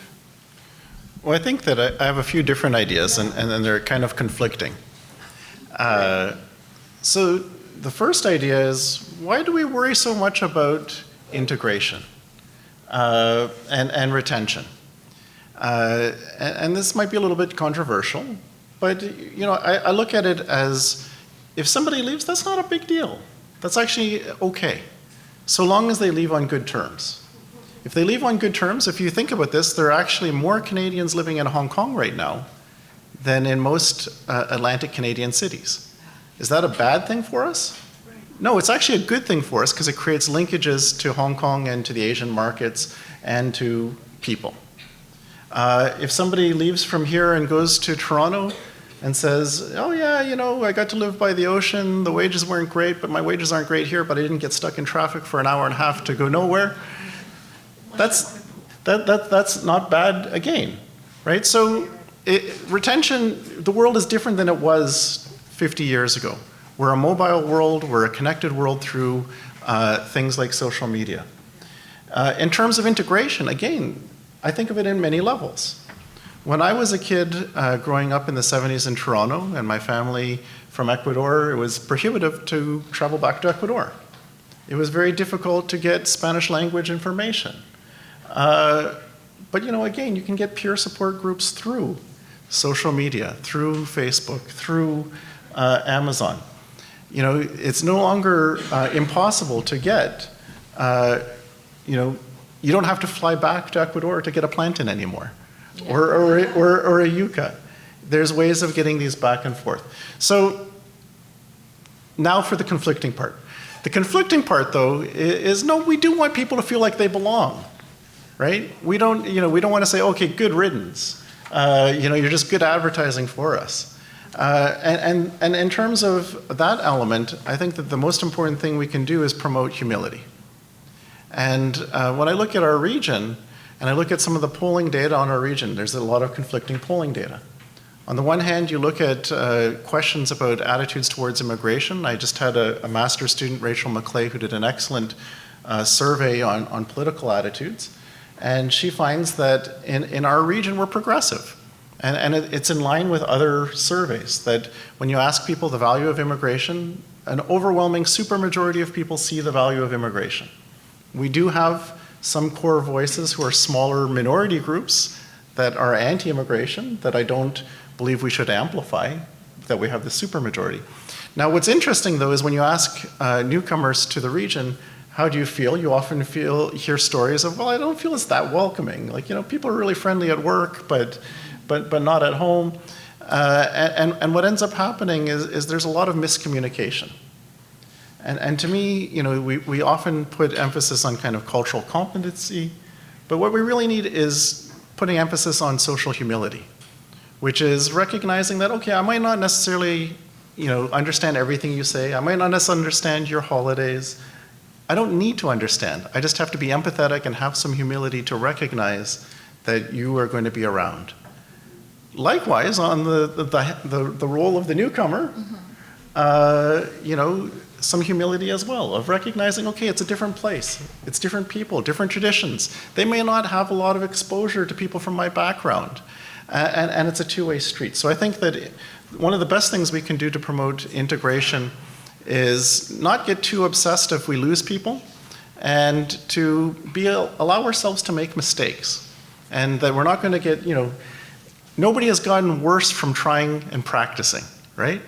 Well, I think that I have a few different ideas, and then they're kind of conflicting. So the first idea is, why do we worry so much about integration and retention? And this might be a little bit controversial, but I look at it as, if somebody leaves, that's not a big deal. That's actually okay, so long as they leave on good terms. If they leave on good terms, if you think about this, there are actually more Canadians living in Hong Kong right now than in most Atlantic Canadian cities. Is that a bad thing for us? No, it's actually a good thing for us because it creates linkages to Hong Kong and to the Asian markets and to people. If somebody leaves from here and goes to Toronto and says, oh yeah, I got to live by the ocean, the wages weren't great, but my wages aren't great here, but I didn't get stuck in traffic for an hour and a half to go nowhere, that's not bad again, right? So retention, the world is different than it was 50 years ago. We're a mobile world, we're a connected world through things like social media. In terms of integration, again, I think of it in many levels. When I was a kid growing up in the 70s in Toronto, and my family from Ecuador, it was prohibitive to travel back to Ecuador. It was very difficult to get Spanish language information. But again, you can get peer support groups through social media, through Facebook, through Amazon. It's no longer impossible to get, you don't have to fly back to Ecuador to get a plantain anymore. Yeah. Or a yucca. There's ways of getting these back and forth. So now for the conflicting part. The conflicting part, though, is no, we do want people to feel like they belong, right? We don't want to say, okay, good riddance. You're just good advertising for us. And in terms of that element, I think that the most important thing we can do is promote humility. And when I look at our region, and I look at some of the polling data on our region, there's a lot of conflicting polling data. On the one hand, you look at questions about attitudes towards immigration. I just had a master's student, Rachel McClay, who did an excellent survey on political attitudes. And she finds that in our region, we're progressive. And it's in line with other surveys, that when you ask people the value of immigration, an overwhelming supermajority of people see the value of immigration. We do have some core voices who are smaller minority groups that are anti-immigration that I don't believe we should amplify, that we have the supermajority. Now, what's interesting, though, is when you ask newcomers to the region, how do you feel? You often hear stories of, well, I don't feel it's that welcoming. Like, people are really friendly at work, but not at home. And what ends up happening is there's a lot of miscommunication. And to me, we often put emphasis on kind of cultural competency, but what we really need is putting emphasis on social humility, which is recognizing that, okay, I might not necessarily, understand everything you say. I might not necessarily understand your holidays. I don't need to understand. I just have to be empathetic and have some humility to recognize that you are going to be around. Likewise, on the role of the newcomer, some humility as well, of recognizing, okay, it's a different place, it's different people, different traditions. They may not have a lot of exposure to people from my background. And it's a two-way street. So I think that one of the best things we can do to promote integration is not get too obsessed if we lose people, and to allow ourselves to make mistakes. And that we're not going to get, nobody has gotten worse from trying and practicing, right?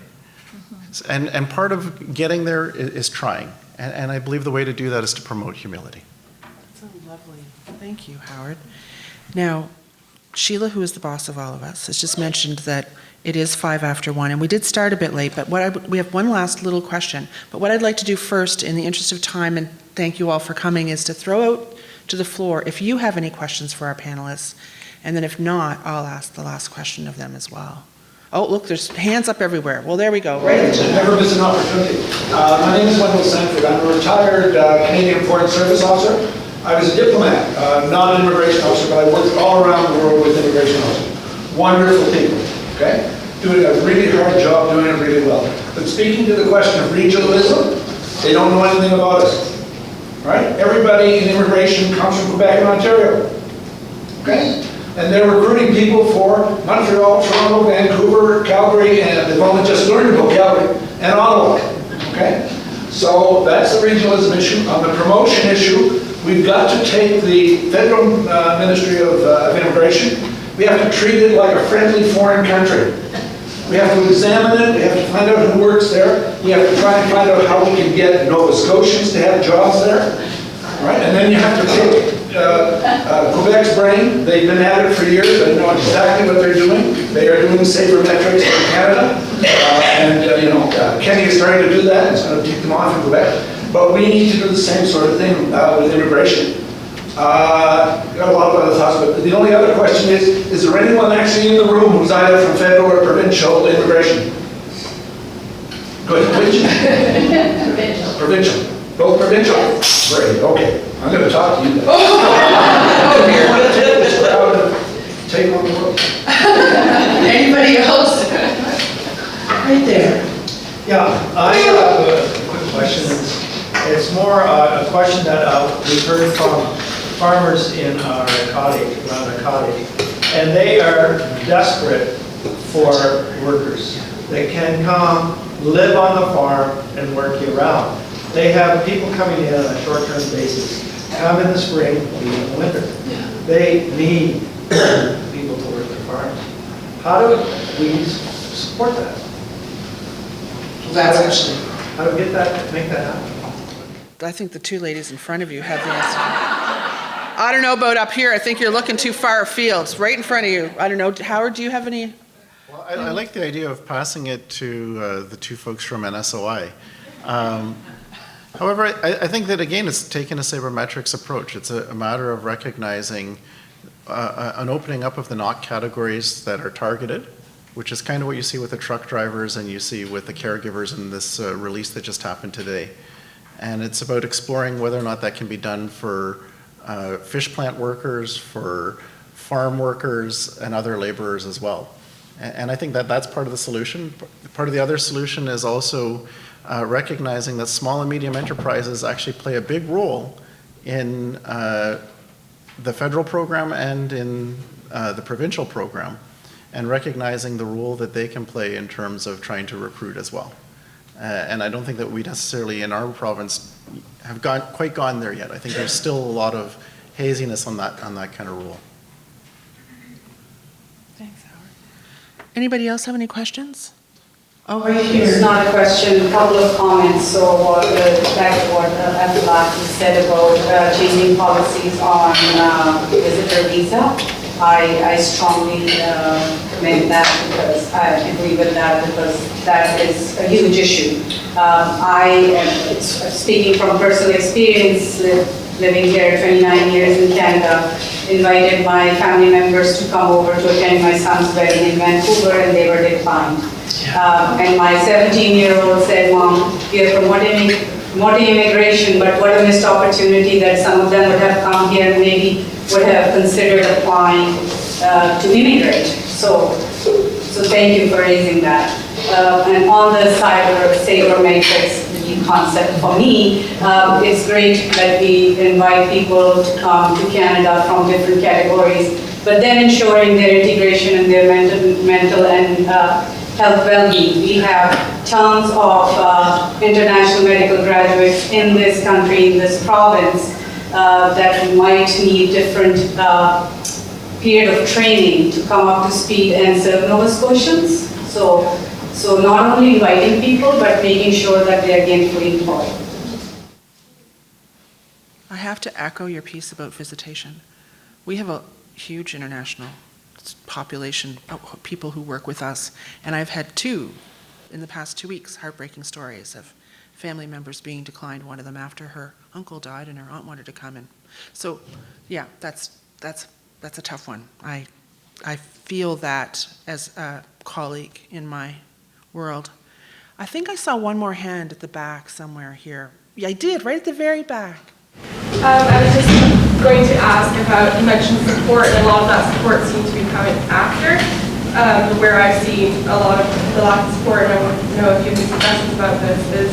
And part of getting there is trying. And I believe the way to do that is to promote humility. That's so lovely. Thank you, Howard. Now, Sheila, who is the boss of all of us, has just mentioned that it is 1:05, and we did start a bit late, but we have one last little question. But what I'd like to do first, in the interest of time, and thank you all for coming, is to throw out to the floor if you have any questions for our panelists, and then if not, I'll ask the last question of them as well. Oh, look, there's hands up everywhere. Well, there we go. Right. Never miss an opportunity. My name is Wendell Sanford. I'm a retired Canadian Foreign Service officer. I was a diplomat, not an immigration officer, but I worked all around the world with immigration officers. Wonderful people, okay? Doing a really hard job, doing it really well. But speaking to the question of regionalism, they don't know anything about us, right? Everybody in immigration comes from Quebec and Ontario, okay? And they're recruiting people for Montreal, Toronto, Vancouver, Calgary, and they've only just learned about Calgary, and Ottawa, okay? So that's the regionalism issue. On the promotion issue, we've got to take the Federal Ministry of Immigration, we have to treat it like a friendly foreign country. We have to examine it, we have to find out who works there, we have to try and find out how we can get Nova Scotians to have jobs there, right? And then you have to take Quebec's brain. They've been at it for years, they know exactly what they're doing. They are doing safer metrics in Canada, Kenny is trying to do that, it's going to kick them off in Quebec. But we need to do the same sort of thing with immigration. Got a lot of other thoughts, but the only other question is there anyone actually in the room who's either from federal or provincial immigration? Good, which? Provincial. Provincial. Both provincial? Great, okay. I'm going to talk to you then. Take on the world. Anybody else? Right there. Yeah, I have a quick question. It's more a question that we've heard from farmers in our cottage, around our cottage, and they are desperate for workers that can come, live on the farm, and work year-round. They have people coming in on a short-term basis, come in the spring, leave in the winter. They need people to work their farms. How do we support that? That's actually, How do we get that, make that happen? I think the two ladies in front of you have the answer. I don't know about up here. I think you're looking too far afield. Right in front of you. I don't know. Howard, do you have any? Well, I like the idea of passing it to the two folks from NSOI. However, I think that, again, it's taking a sabermetrics approach. It's a matter of recognizing an opening up of the NOC categories that are targeted, which is kind of what you see with the truck drivers and you see with the caregivers in this release that just happened today. And it's about exploring whether or not that can be done for fish plant workers, for farm workers, and other laborers as well. And I think that that's part of the solution. Part of the other solution is also recognizing that small and medium enterprises actually play a big role in the federal program and in the provincial program, and recognizing the role that they can play in terms of trying to recruit as well. And I don't think that we necessarily in our province have quite gone there yet. I think there's still a lot of haziness on that kind of rule. Thanks, Howard. Anybody else have any questions? Oh, Right here. It's not a question, a couple of comments. So back to what Abdullah said about changing policies on visitor visa. I strongly commend that because I agree with that because that is a huge issue. I am speaking from personal experience, living here 29 years in Canada, invited my family members to come over to attend my son's wedding in Vancouver and they were declined. And my 17-year-old said, Mom, we are promoting immigration, but what a missed opportunity that some of them would have come here and maybe would have considered applying to immigrate. So thank you for raising that. And on the saber matrix, the concept for me, it's great that we invite people to come to Canada from different categories. but then ensuring their integration and their mental and health well-being. We have tons of international medical graduates in this country, in this province, that might need different period of training to come up to speed and serve Nova Scotians. So not only inviting people, but making sure that they are gainfully employed. I have to echo your piece about visitation. We have a huge international population of people who work with us, and I've had two, in the past 2 weeks, heartbreaking stories of family members being declined, one of them after her uncle died and her aunt wanted to come in. So, yeah, that's a tough one. I feel that as a colleague in my world. I think I saw one more hand at the back somewhere here. Yeah, I did, right at the very back. I was just going to ask about, you mentioned support, and a lot of that support seems to be coming after, where I've seen a lot of the lack of support, and I want to know if you have any suggestions about this, is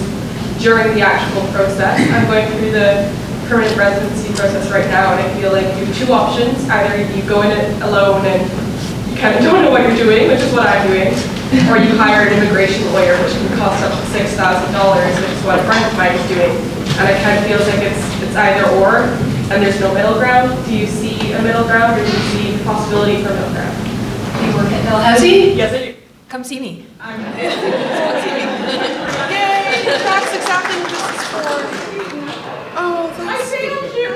during the actual process. I'm going through the permanent residency process right now, and I feel like you have two options. Either you go in it alone and you kind of don't know what you're doing, which is what I'm doing, or you hire an immigration lawyer, which can cost up to $6,000, which is what a friend of mine is doing. And it kind of feels like it's either or, and there's no middle ground. Do you see a middle ground, or do you see the possibility for a middle ground? Do you work at Dalhousie? Yes, I do. Come see me. Yay, that's exactly what this is for. Oh, that's... I failed you!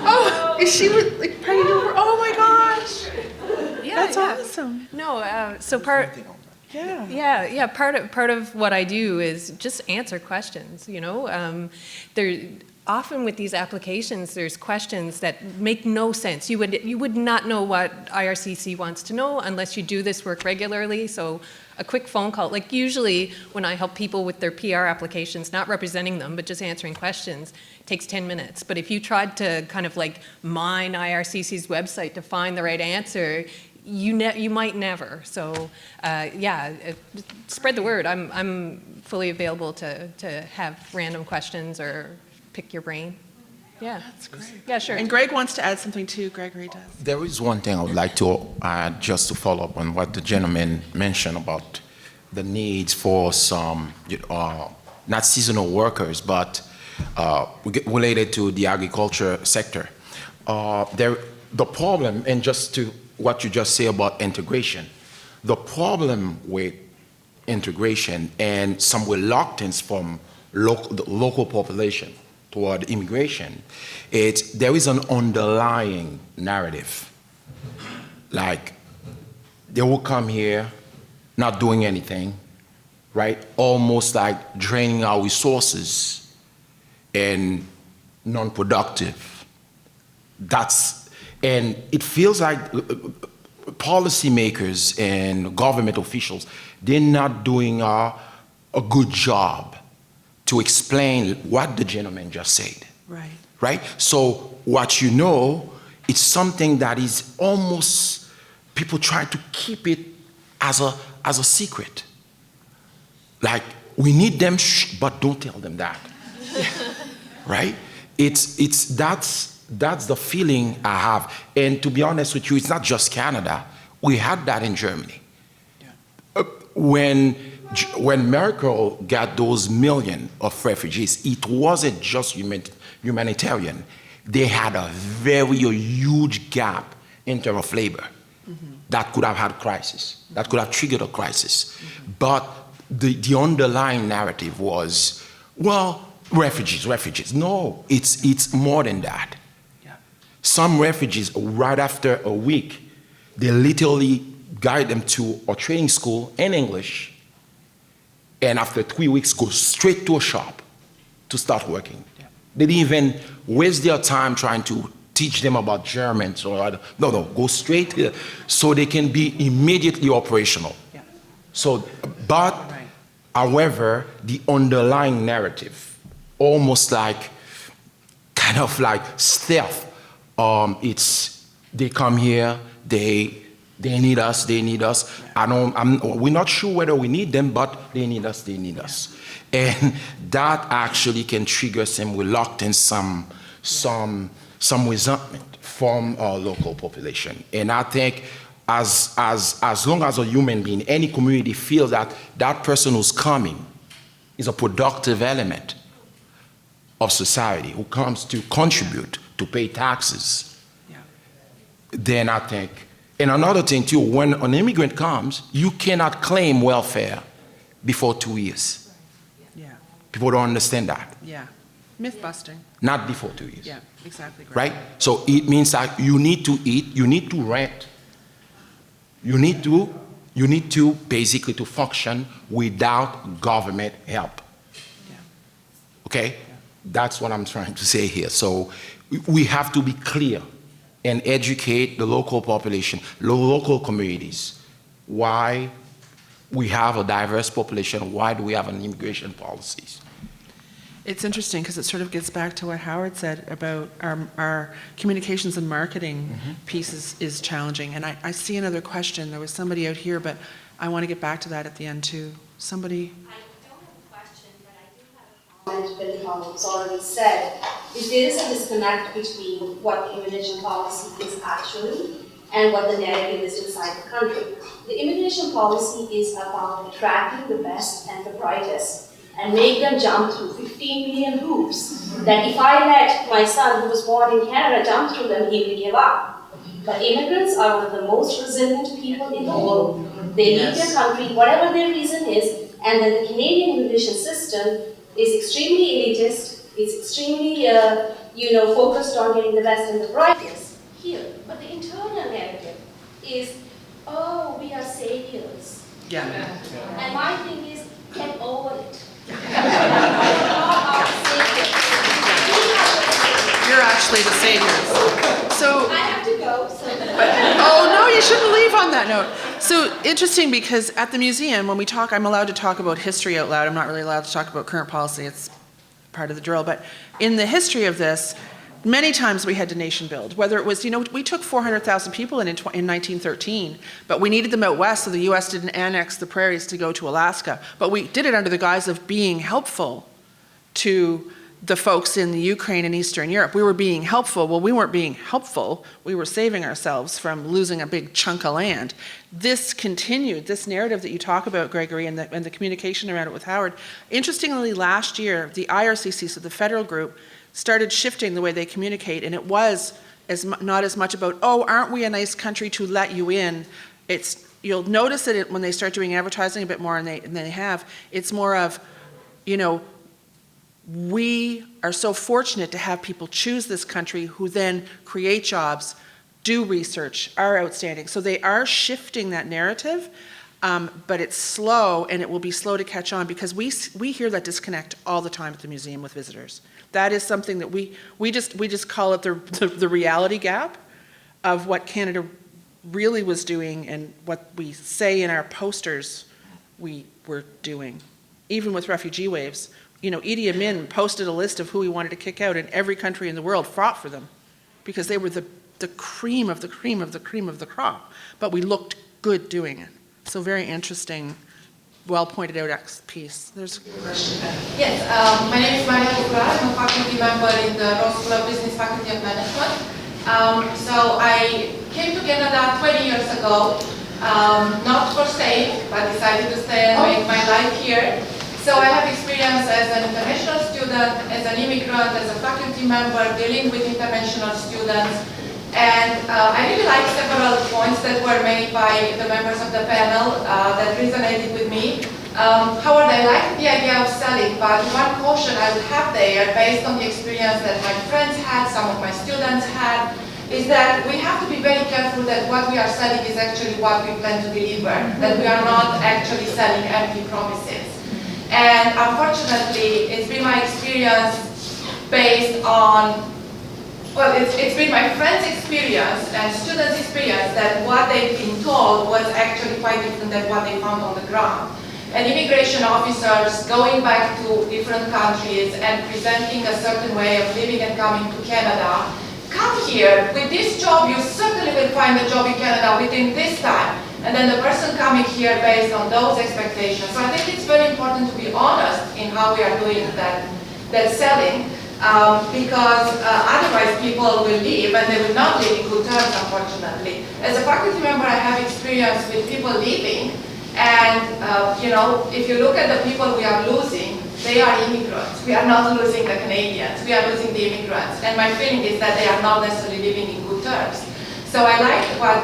Oh, is she with, like, part of your... Oh my gosh. Yeah, That's yeah. awesome. No, so part of what I do is just answer questions, you know. Often with these applications, there's questions that make no sense. You would not know what IRCC wants to know unless you do this work regularly. So a quick phone call, like usually when I help people with their PR applications, not representing them, but just answering questions, it takes 10 minutes. But if you tried to kind of like mine IRCC's website to find the right answer, you might never. So spread the word. I'm fully available to have random questions or pick your brain. Yeah. That's great. Yeah, sure. And Greg wants to add something too. Gregory does. There is one thing I would like to add, just to follow up on what the gentleman mentioned about the needs for some, not seasonal workers, but related to the agriculture sector. The problem, and just to what you just say about integration, the problem with integration and some reluctance from the local population toward immigration, there is an underlying narrative. Like, they will come here not doing anything, right? Almost like draining our resources and non-productive. And it feels like policymakers and government officials, they're not doing a good job to explain what the gentleman just said. Right. Right? So what you know, it's something that is almost, people try to keep it as a secret. Like, we need them, but don't tell them that. Right? That's the feeling I have. And to be honest with you, it's not just Canada. We had that in Germany. Yeah. When Merkel got those million of refugees, it wasn't just humanitarian. They had a huge gap in terms of labor that could have had crisis, that could have triggered a crisis. But the underlying narrative was, well, refugees. No, it's more than that. Yeah. Some refugees, right after a week, they literally guide them to a training school in English, and after 3 weeks, go straight to a shop to start working. Yeah. They didn't even waste their time trying to teach them about German. No, go straight here so they can be immediately operational. Yeah. So, but, right. However, the underlying narrative, almost like, kind of like stealth, they come here, they need us. Yeah. We're not sure whether we need them, but they need us. And that actually can trigger some reluctance, some resentment from our local population. And I think as long as a human being, any community feels that that person who's coming is a productive element of society, who comes to contribute, to pay taxes, then I think, and another thing too, when an immigrant comes, you cannot claim welfare before 2 years. Yeah, People don't understand that. yeah. Myth busting. Not before 2 years. Yeah, exactly. Right? So it means that you need to eat, you need to rent, you need to basically to function without government help. Yeah. Okay? Yeah. That's what I'm trying to say here. So we have to be clear and educate the local population, local communities, why we have a diverse population, why do we have an immigration policies. It's interesting because it sort of gets back to what Howard said about our communications and marketing piece is challenging. And I see another question. There was somebody out here, but I want to get back to that at the end too. Somebody? I don't have a question, but I do have a comment building on what's already said. If there is a disconnect between what the immigration policy is actually and what the narrative is inside the country. The immigration policy is about attracting the best and the brightest and make them jump through 15 million hoops, that if I let my son who was born in Canada jump through them, he will give up. But immigrants are one of the most resilient people in the world. They leave their country, whatever their reason is, and then the Canadian immigration system is extremely elitist, it's extremely focused on getting the best and the brightest here. But the internal narrative is, oh, we are saviors. Yeah. And my thing is, get over it. You're actually the saviors. So I have to go. So. oh no, you shouldn't leave on that note. So interesting, because at the museum, when we talk, I'm allowed to talk about history out loud. I'm not really allowed to talk about current policy. It's part of the drill. But in the history of this, many times we had to nation build, whether it was, we took 400,000 people in 1913, but we needed them out west so the US didn't annex the prairies to go to Alaska. But we did it under the guise of being helpful to the folks in the Ukraine and Eastern Europe. We were being helpful. Well, we weren't being helpful. We were saving ourselves from losing a big chunk of land. This continued, this narrative that you talk about, Gregory, and the communication around it with Howard. Interestingly, last year, the IRCC, so the federal group, started shifting the way they communicate, and it was not as much about, oh, aren't we a nice country to let you in? You'll notice that when they start doing advertising a bit more, and they have, it's more of, we are so fortunate to have people choose this country who then create jobs, do research, are outstanding. So they are shifting that narrative, but it's slow, and it will be slow to catch on, because we hear that disconnect all the time at the museum with visitors. That is something that we just call it the reality gap of what Canada really was doing and what we say in our posters we were doing. Even with refugee waves, Idi Amin posted a list of who he wanted to kick out, and every country in the world fought for them because they were the cream of the cream of the cream of the crop. But we looked good doing it. So very interesting, well pointed out piece. There's a question. Yes, my name is Maria Lucra. I'm a faculty member in the Ross School of Business Faculty of Management. So I came to Canada 20 years ago, not for stay, but decided to stay and make my life here. So I have experience as an international student, as an immigrant, as a faculty member, dealing with international students. And I really like several points that were made by the members of the panel that resonated with me. Howard, I like the idea of selling, but one caution I would have there, based on the experience that my friends had, some of my students had, is that we have to be very careful that what we are selling is actually what we plan to deliver, that we are not actually selling empty promises. And unfortunately, it's been my experience based on, well, it's been my friends' experience and students' experience that what they've been told was actually quite different than what they found on the ground. And immigration officers going back to different countries and presenting a certain way of living and coming to Canada, come here, with this job you certainly will find a job in Canada within this time. And then the person coming here based on those expectations. So I think it's very important to be honest in how we are doing that selling. because otherwise people will leave and they will not live in good terms, unfortunately. As a faculty member, I have experience with people leaving, and you know, if you look at the people we are losing, they are immigrants. We are not losing the Canadians, we are losing the immigrants. And my feeling is that they are not necessarily living in good terms. So I like what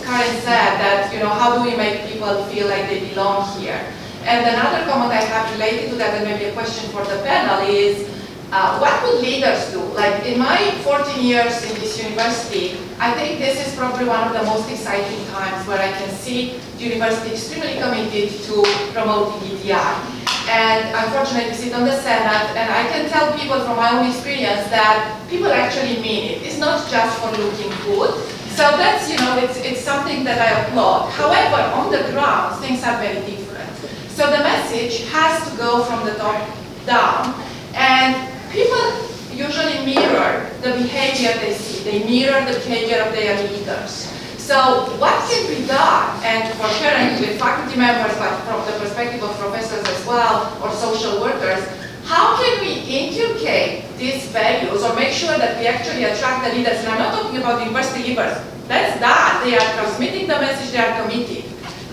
Karen said, that, you know, how do we make people feel like they belong here? And another comment I have related to that, and maybe a question for the panel, is what would leaders do? Like in my 14 years in this university, I think this is probably one of the most exciting times where I can see the university extremely committed to promoting EDI. And I'm fortunate to sit on the Senate, and I can tell people from my own experience that people actually mean it. It's not just for looking good. So that's, you know, it's something that I applaud. However, on the ground, things are very different. So the message has to go from the top down, and people usually mirror the behavior they see. They mirror the behavior of their leaders. So what can be done, and for current with faculty members, but from the perspective of professors as well, or social workers, how can we inculcate these values or make sure that we actually attract the leaders? And I'm not talking about the university leaders. That's that. They are transmitting the message, they are committed.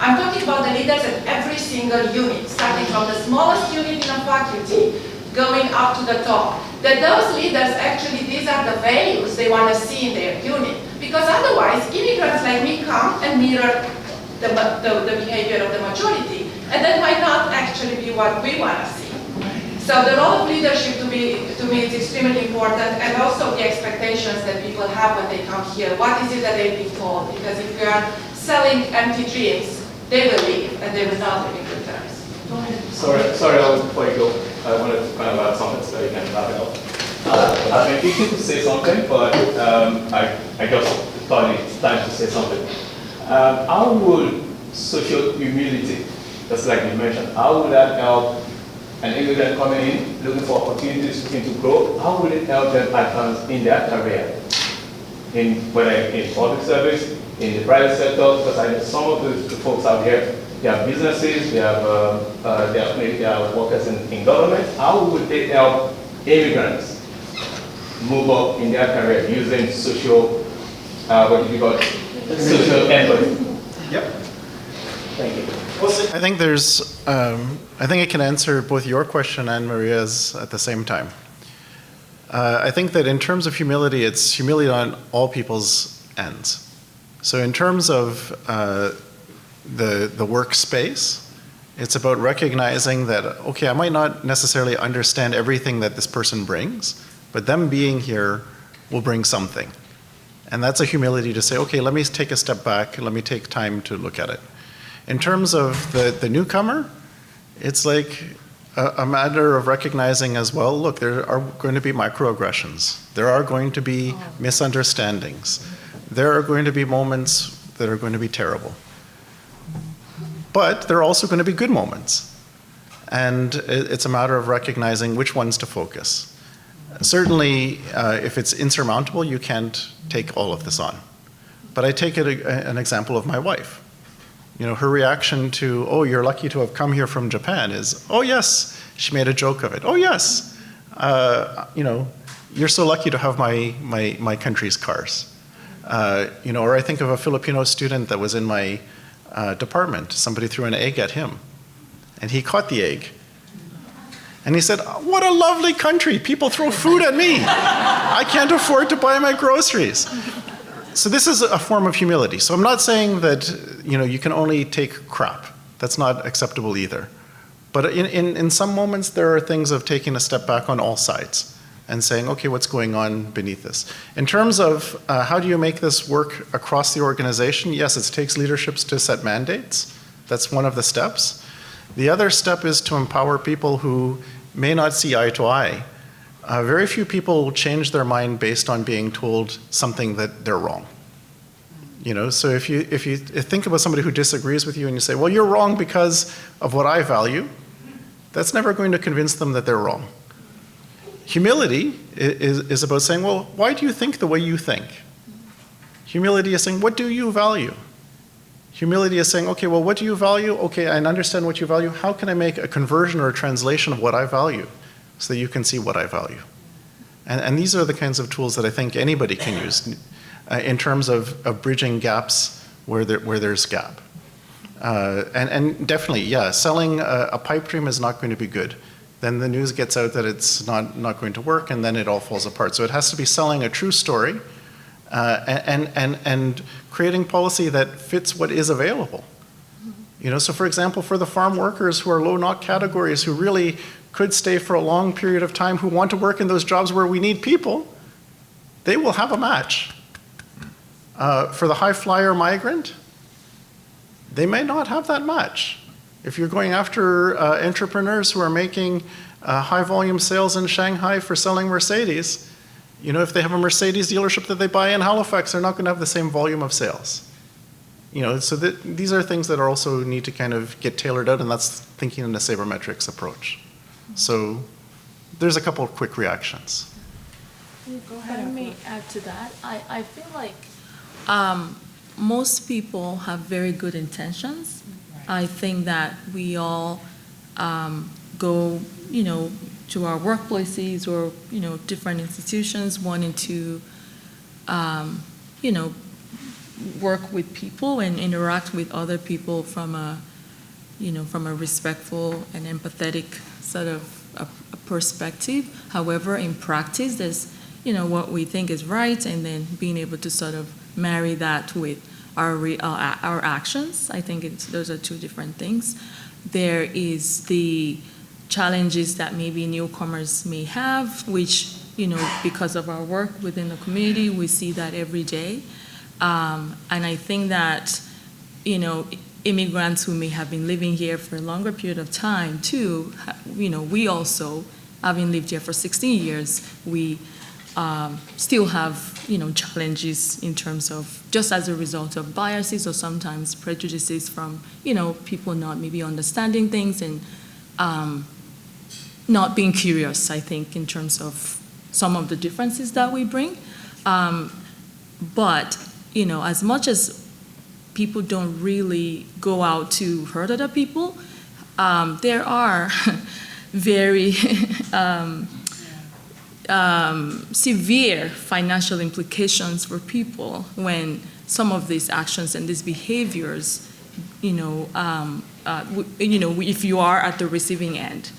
I'm talking about the leaders at every single unit, starting from the smallest unit in a faculty, going up to the top. That those leaders actually, these are the values they want to see in their unit. Because otherwise, immigrants like me come and mirror the behavior of the majority. And that might not actually be what we want to see. So the role of leadership to me is extremely important, and also the expectations that people have when they come here. What is it that they've been told? Because if we are selling empty dreams, they will leave and they will not live in good terms. Sorry, Alan, before you go, I wanted to kind of add something so you can wrap it up. I've been thinking to say something, but I just thought it's time to say something. How would social humility, just like you mentioned, how would that help an immigrant coming in, looking for opportunities, looking to grow? How would it help them advance in their career? Whether in public service, in the private sector, because I know some of the folks out here, they have businesses, they have workers in government. How would they help immigrants move up in their career using social, what do you call it? Social empathy? Yep. Thank you. I think there's, I think I can answer both your question and Maria's at the same time. I think that in terms of humility, it's humility on all people's ends. So in terms of the workspace, it's about recognizing that, okay, I might not necessarily understand everything that this person brings, but them being here will bring something. And that's a humility to say, okay, let me take a step back, let me take time to look at it. In terms of the newcomer, it's like a matter of recognizing as well, look, there are going to be microaggressions. There are going to be misunderstandings. There are going to be moments that are going to be terrible. But there are also going to be good moments. And it's a matter of recognizing which ones to focus. Certainly, if it's insurmountable, you can't take all of this on. But I take an example of my wife. You know, her reaction to, oh, you're lucky to have come here from Japan is, oh yes, she made a joke of it. Oh yes, you know, you're so lucky to have my country's cars. You know, or I think of a Filipino student that was in my department. Somebody threw an egg at him, and he caught the egg. And he said, what a lovely country, people throw food at me. I can't afford to buy my groceries. So this is a form of humility. So I'm not saying that, you know, you can only take crap. That's not acceptable either. But in some moments, there are things of taking a step back on all sides and saying, okay, what's going on beneath this? In terms of how do you make this work across the organization, yes, it takes leaderships to set mandates. That's one of the steps. The other step is to empower people who may not see eye to eye. Very few people will change their mind based on being told something that they're wrong. You know, so if you think about somebody who disagrees with you and you say, well, you're wrong because of what I value, that's never going to convince them that they're wrong. Humility is about saying, well, why do you think the way you think? Humility is saying, what do you value? Humility is saying, okay, well, what do you value? Okay, I understand what you value. How can I make a conversion or a translation of what I value so that you can see what I value? And these are the kinds of tools that I think anybody can use in terms of bridging gaps where there's gap. And definitely, yeah, selling a pipe dream is not going to be good. Then the news gets out that it's not going to work, and then it all falls apart. So it has to be selling a true story and creating policy that fits what is available. You know, so for example, for the farm workers who are low knock categories who really could stay for a long period of time, who want to work in those jobs where we need people, they will have a match. For the high flyer migrant, they may not have that match. If you're going after entrepreneurs who are making high volume sales in Shanghai for selling Mercedes, you know, if they have a Mercedes dealership that they buy in Halifax, they're not going to have the same volume of sales. You know, so these are things that are also need to kind of get tailored out, and that's thinking in a sabermetrics approach. So there's a couple of quick reactions. Go ahead. Let me add to that. I feel like most people have very good intentions. I think that we all go, you know, to our workplaces or, you know, different institutions wanting to, you know, work with people and interact with other people from a, you know, from a respectful and empathetic sort of a perspective. However, in practice, there's, you know, what we think is right, and then being able to sort of marry that with our actions. I think those are two different things. There is the challenges that maybe newcomers may have, which, you know, because of our work within the community, we see that every day. And I think that, you know, immigrants who may have been living here for a longer period of time too, you know, we also, having lived here for 16 years, we still have, you know, challenges in terms of just as a result of biases or sometimes prejudices from, you know, people not maybe understanding things and not being curious, I think, in terms of some of the differences that we bring. But, you know, as much as people don't really go out to hurt other people, there are very severe financial implications for people when some of these actions and these behaviors, you know, if you are at the receiving end.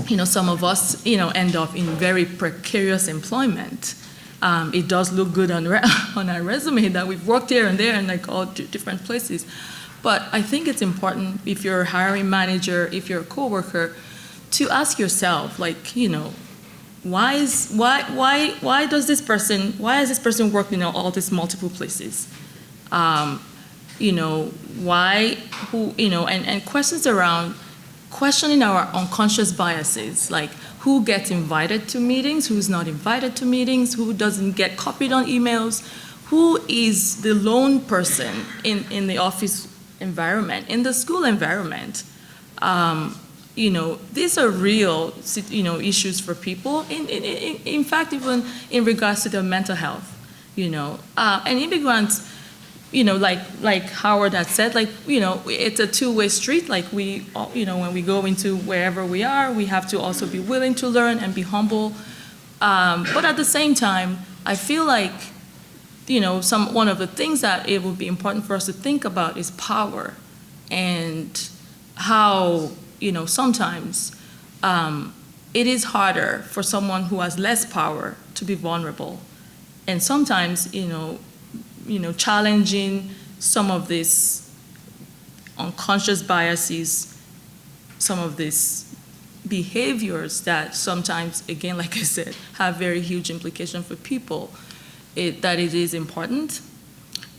You know, some of us, you know, end up in very precarious employment. It does look good on our resume that we've worked here and there and like all different places. But I think it's important if you're a hiring manager, if you're a coworker, to ask yourself, like, you know, why has this person worked in all these multiple places? You know, why, who, you know, and questions around questioning our unconscious biases, like who gets invited to meetings, who's not invited to meetings, who doesn't get copied on emails, who is the lone person in the office environment, in the school environment. You know, these are real, you know, issues for people. In fact, even in regards to their mental health, you know, and immigrants, you know, like Howard had said, like, you know, it's a two-way street. Like we, you know, when we go into wherever we are, we have to also be willing to learn and be humble. But at the same time, I feel like, you know, one of the things that it would be important for us to think about is power and how, you know, sometimes it is harder for someone who has less power to be vulnerable. And sometimes, you know, challenging some of these unconscious biases, some of these behaviors that sometimes, again, like I said, have very huge implications for people, that it is important.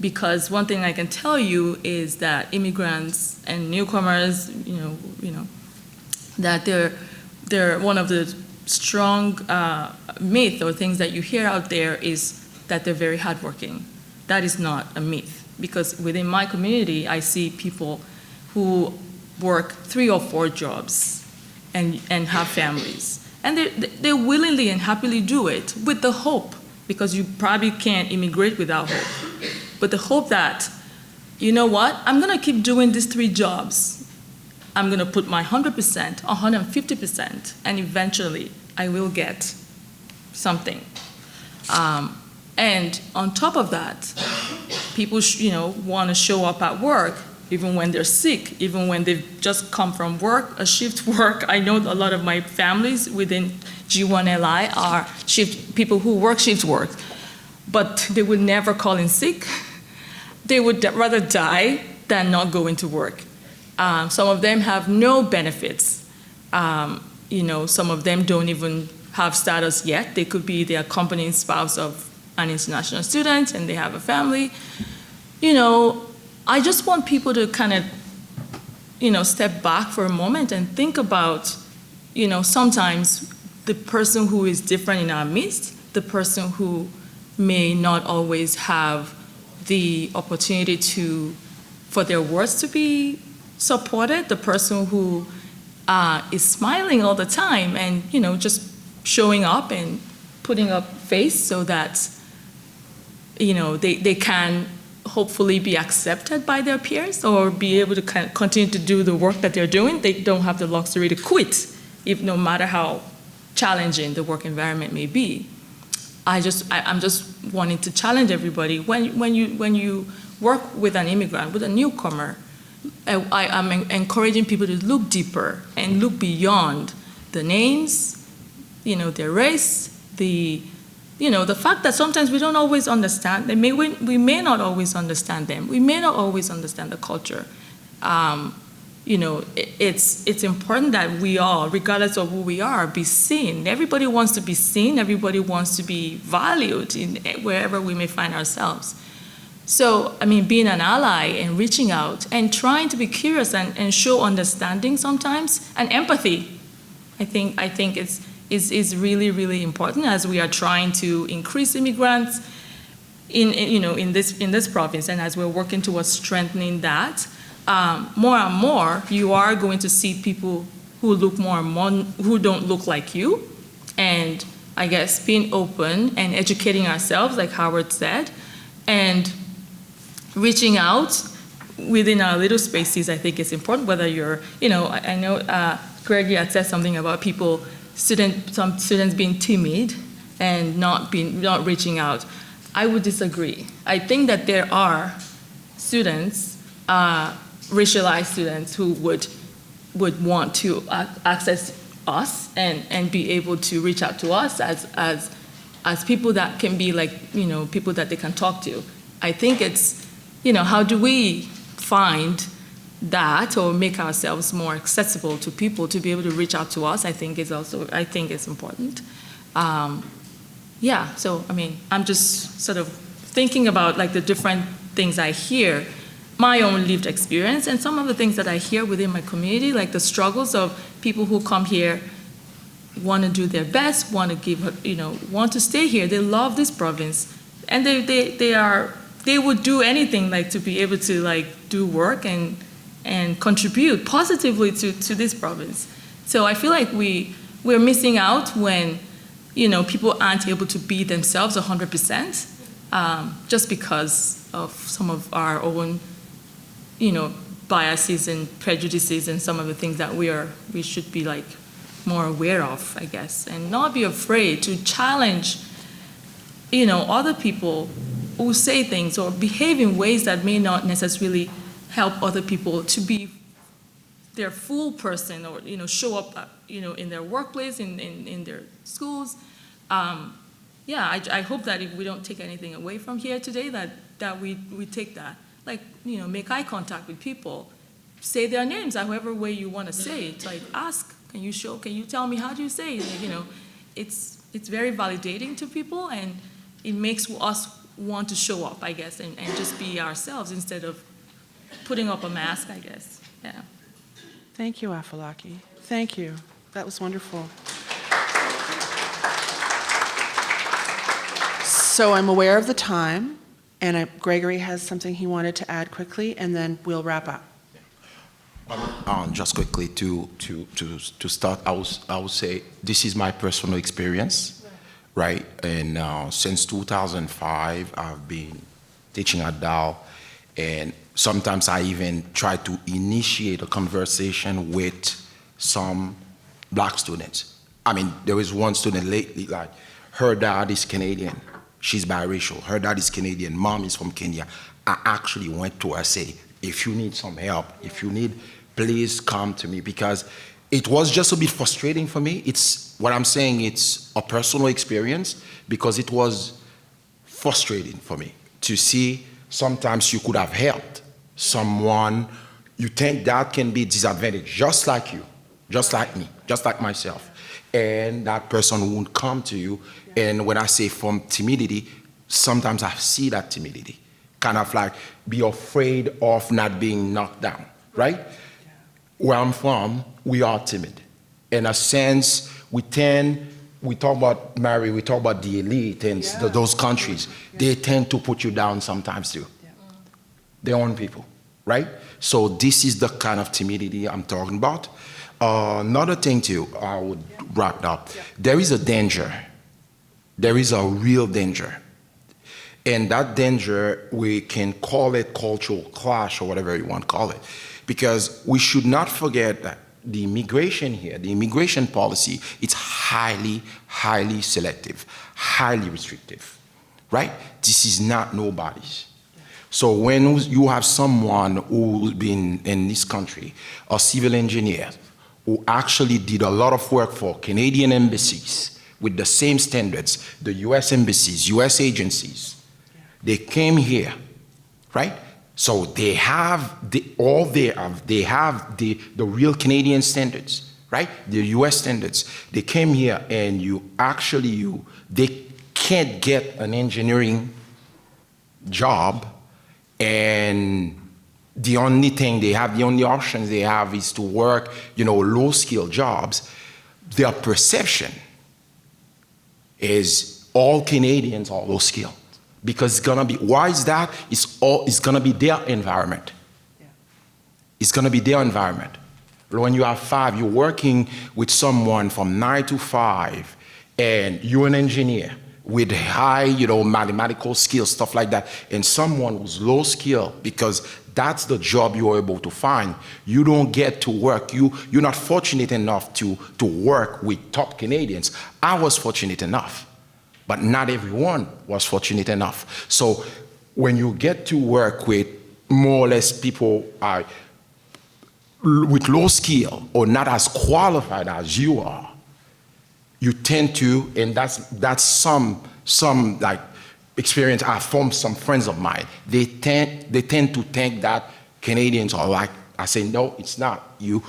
Because one thing I can tell you is that immigrants and newcomers, you know, that they're one of the strong myth or things that you hear out there is that they're very hardworking. That is not a myth, because within my community, I see people who work 3 or 4 jobs and have families. And they willingly and happily do it with the hope, because you probably can't immigrate without hope, but the hope that, you know what, I'm gonna keep doing these 3 jobs. I'm gonna put my 100%, 150%, and eventually I will get something. And on top of that, people, want to show up at work even when they're sick, even when they've just come from work, a shift work. I know a lot of my families within G1LI are people who work shift work, but they would never call in sick. They would rather die than not go into work. Some of them have no benefits. Some of them don't even have status yet. They could be the accompanying spouse of an international student and they have a family. I just want people to kind of, step back for a moment and think about, sometimes the person who is different in our midst, the person who may not always have the opportunity for their words to be supported, the person who is smiling all the time and, just showing up and putting up face so that, they can hopefully be accepted by their peers or be able to continue to do the work that they're doing. They don't have the luxury to quit, no matter how challenging the work environment may be. I'm just wanting to challenge everybody. When you work with an immigrant, with a newcomer, I'm encouraging people to look deeper and look beyond the names, their race, the fact that sometimes we don't always understand. We may not always understand them. We may not always understand the culture. It's important that we all, regardless of who we are, be seen. Everybody wants to be seen. Everybody wants to be valued in wherever we may find ourselves. So, being an ally and reaching out and trying to be curious and show understanding sometimes and empathy, I think is really, really important as we are trying to increase immigrants in this province, and as we're working towards strengthening that. More and more, you are going to see people who look more and more, who don't look like you, and I guess being open and educating ourselves, like Howard said, and reaching out within our little spaces. I think it's important. Whether you're, I know Gregory had said something about some students being timid and not reaching out. I would disagree. I think that there are students, racialized students, who would want to access us and be able to reach out to us as people that can be people that they can talk to. I think it's, how do we find that or make ourselves more accessible to people to be able to reach out to us? I think it's important. So I'm just sort of thinking about the different things I hear, my own lived experience, and some of the things that I hear within my community, like the struggles of people who come here, want to do their best, want to stay here. They love this province, and they would do anything to be able to do work and contribute positively to this province. So I feel like we're missing out when people aren't able to be themselves 100%, just because of some of our own biases and prejudices and some of the things that we should be more aware of, I guess, and not be afraid to challenge other people who say things or behave in ways that may not necessarily help other people to be their full person, or show up in their workplace, in their schools. I hope that if we don't take anything away from here today, that we take that, make eye contact with people, say their names however way you want to say it. Ask, can you tell me, how do you say it? It's very validating to people, and it makes us want to show up, I guess, and just be ourselves instead of putting up a mask, I guess. Yeah. Thank you, Afalaki. Thank you. That was wonderful. So I'm aware of the time, and Gregory has something he wanted to add quickly, and then we'll wrap up. Just quickly to start, I would say this is my personal experience, right? And since 2005, I've been teaching at Dal, and sometimes I even try to initiate a conversation with some black students, I mean, there was one student lately, like, her dad is Canadian. She's biracial. Her dad is Canadian. Mom is from Kenya. I actually went to her, say, if you need some help, if you need, please come to me, because it was just a bit frustrating for me. It's what I'm saying, it's a personal experience, because it was frustrating for me to see sometimes you could have helped someone you think that can be disadvantaged, just like you, just like me, just like myself. And that person won't come to you. And when I say from timidity, sometimes I see that timidity, kind of like be afraid of not being knocked down, right? Where I'm from, we are timid. In a sense, we talk about Mary, we talk about the elite and those countries, they tend to put you down sometimes too. Their own people, right? So this is the kind of timidity I'm talking about. Another thing too, I would wrap up. There is a danger. There is a real danger. And that danger, we can call it cultural clash or whatever you want to call it. Because we should not forget that the immigration here, the immigration policy, it's highly, highly selective, highly restrictive, right? This is not nobody's. So when you have someone who's been in this country, a civil engineer, who actually did a lot of work for Canadian embassies with the same standards, the US embassies, US agencies, they came here, right? So they have the real Canadian standards, right? The US standards. They came here and they can't get an engineering job, and the only options they have is to work, low-skilled jobs. Their perception is all Canadians are low-skilled. Because it's gonna be, why is that? It's gonna be their environment. It's gonna be their environment. When you have five, you're working with someone from 9 to 5, and you're an engineer with high, mathematical skills, stuff like that, and someone who's low skill, because that's the job you're able to find. You don't get to work. You're not fortunate enough to work with top Canadians. I was fortunate enough, but not everyone was fortunate enough. So when you get to work with more or less people with low skill or not as qualified as you are, you tend to, and that's some like experience I formed some friends of mine. They tend to think that Canadians are like, I say, no, it's not. You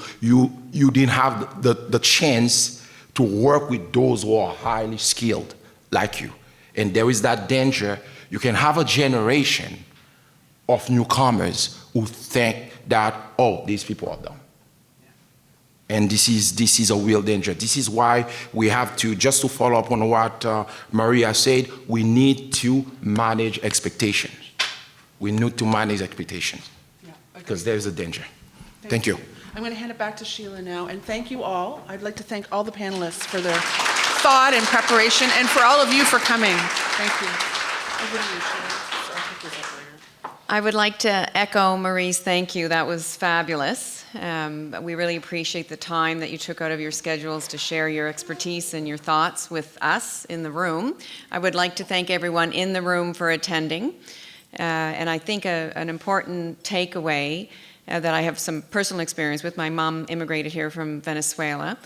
didn't have the chance to work with those who are highly skilled like you. And there is that danger. You can have a generation of newcomers who think that, oh, these people are dumb. And this is a real danger. This is why we have to, just to follow up on what Maria said, we need to manage expectations. We need to manage expectations, because there's a danger. Thank you. I'm going to hand it back to Sheila now, and thank you all. I'd like to thank all the panelists for their thought and preparation, and for all of you for coming. Thank you. Over to you, Sheila. So I'll pick this up later. I would like to echo Marie's thank you. That was fabulous. We really appreciate the time that you took out of your schedules to share your expertise and your thoughts with us in the room. I would like to thank everyone in the room for attending. And I think an important takeaway that I have some personal experience with. My mom immigrated here from Venezuela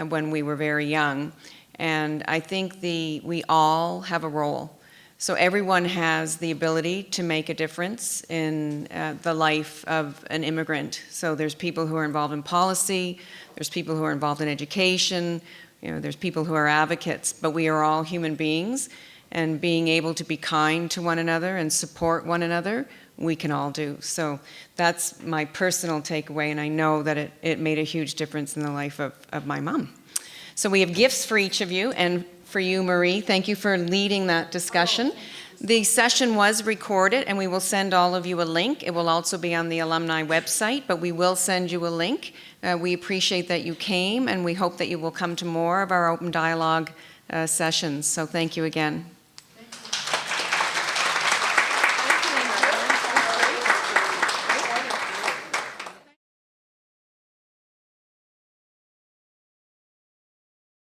when we were very young. And I think we all have a role. So everyone has the ability to make a difference in the life of an immigrant. So there's people who are involved in policy, there's people who are involved in education, there's people who are advocates, but we are all human beings, and being able to be kind to one another and support one another, we can all do. So that's my personal takeaway, and I know that it made a huge difference in the life of my mom. So we have gifts for each of you, and for you, Marie, thank you for leading that discussion. The session was recorded, and we will send all of you a link. It will also be on the alumni website, but we will send you a link. We appreciate that you came, and we hope that you will come to more of our open dialogue sessions. So thank you again.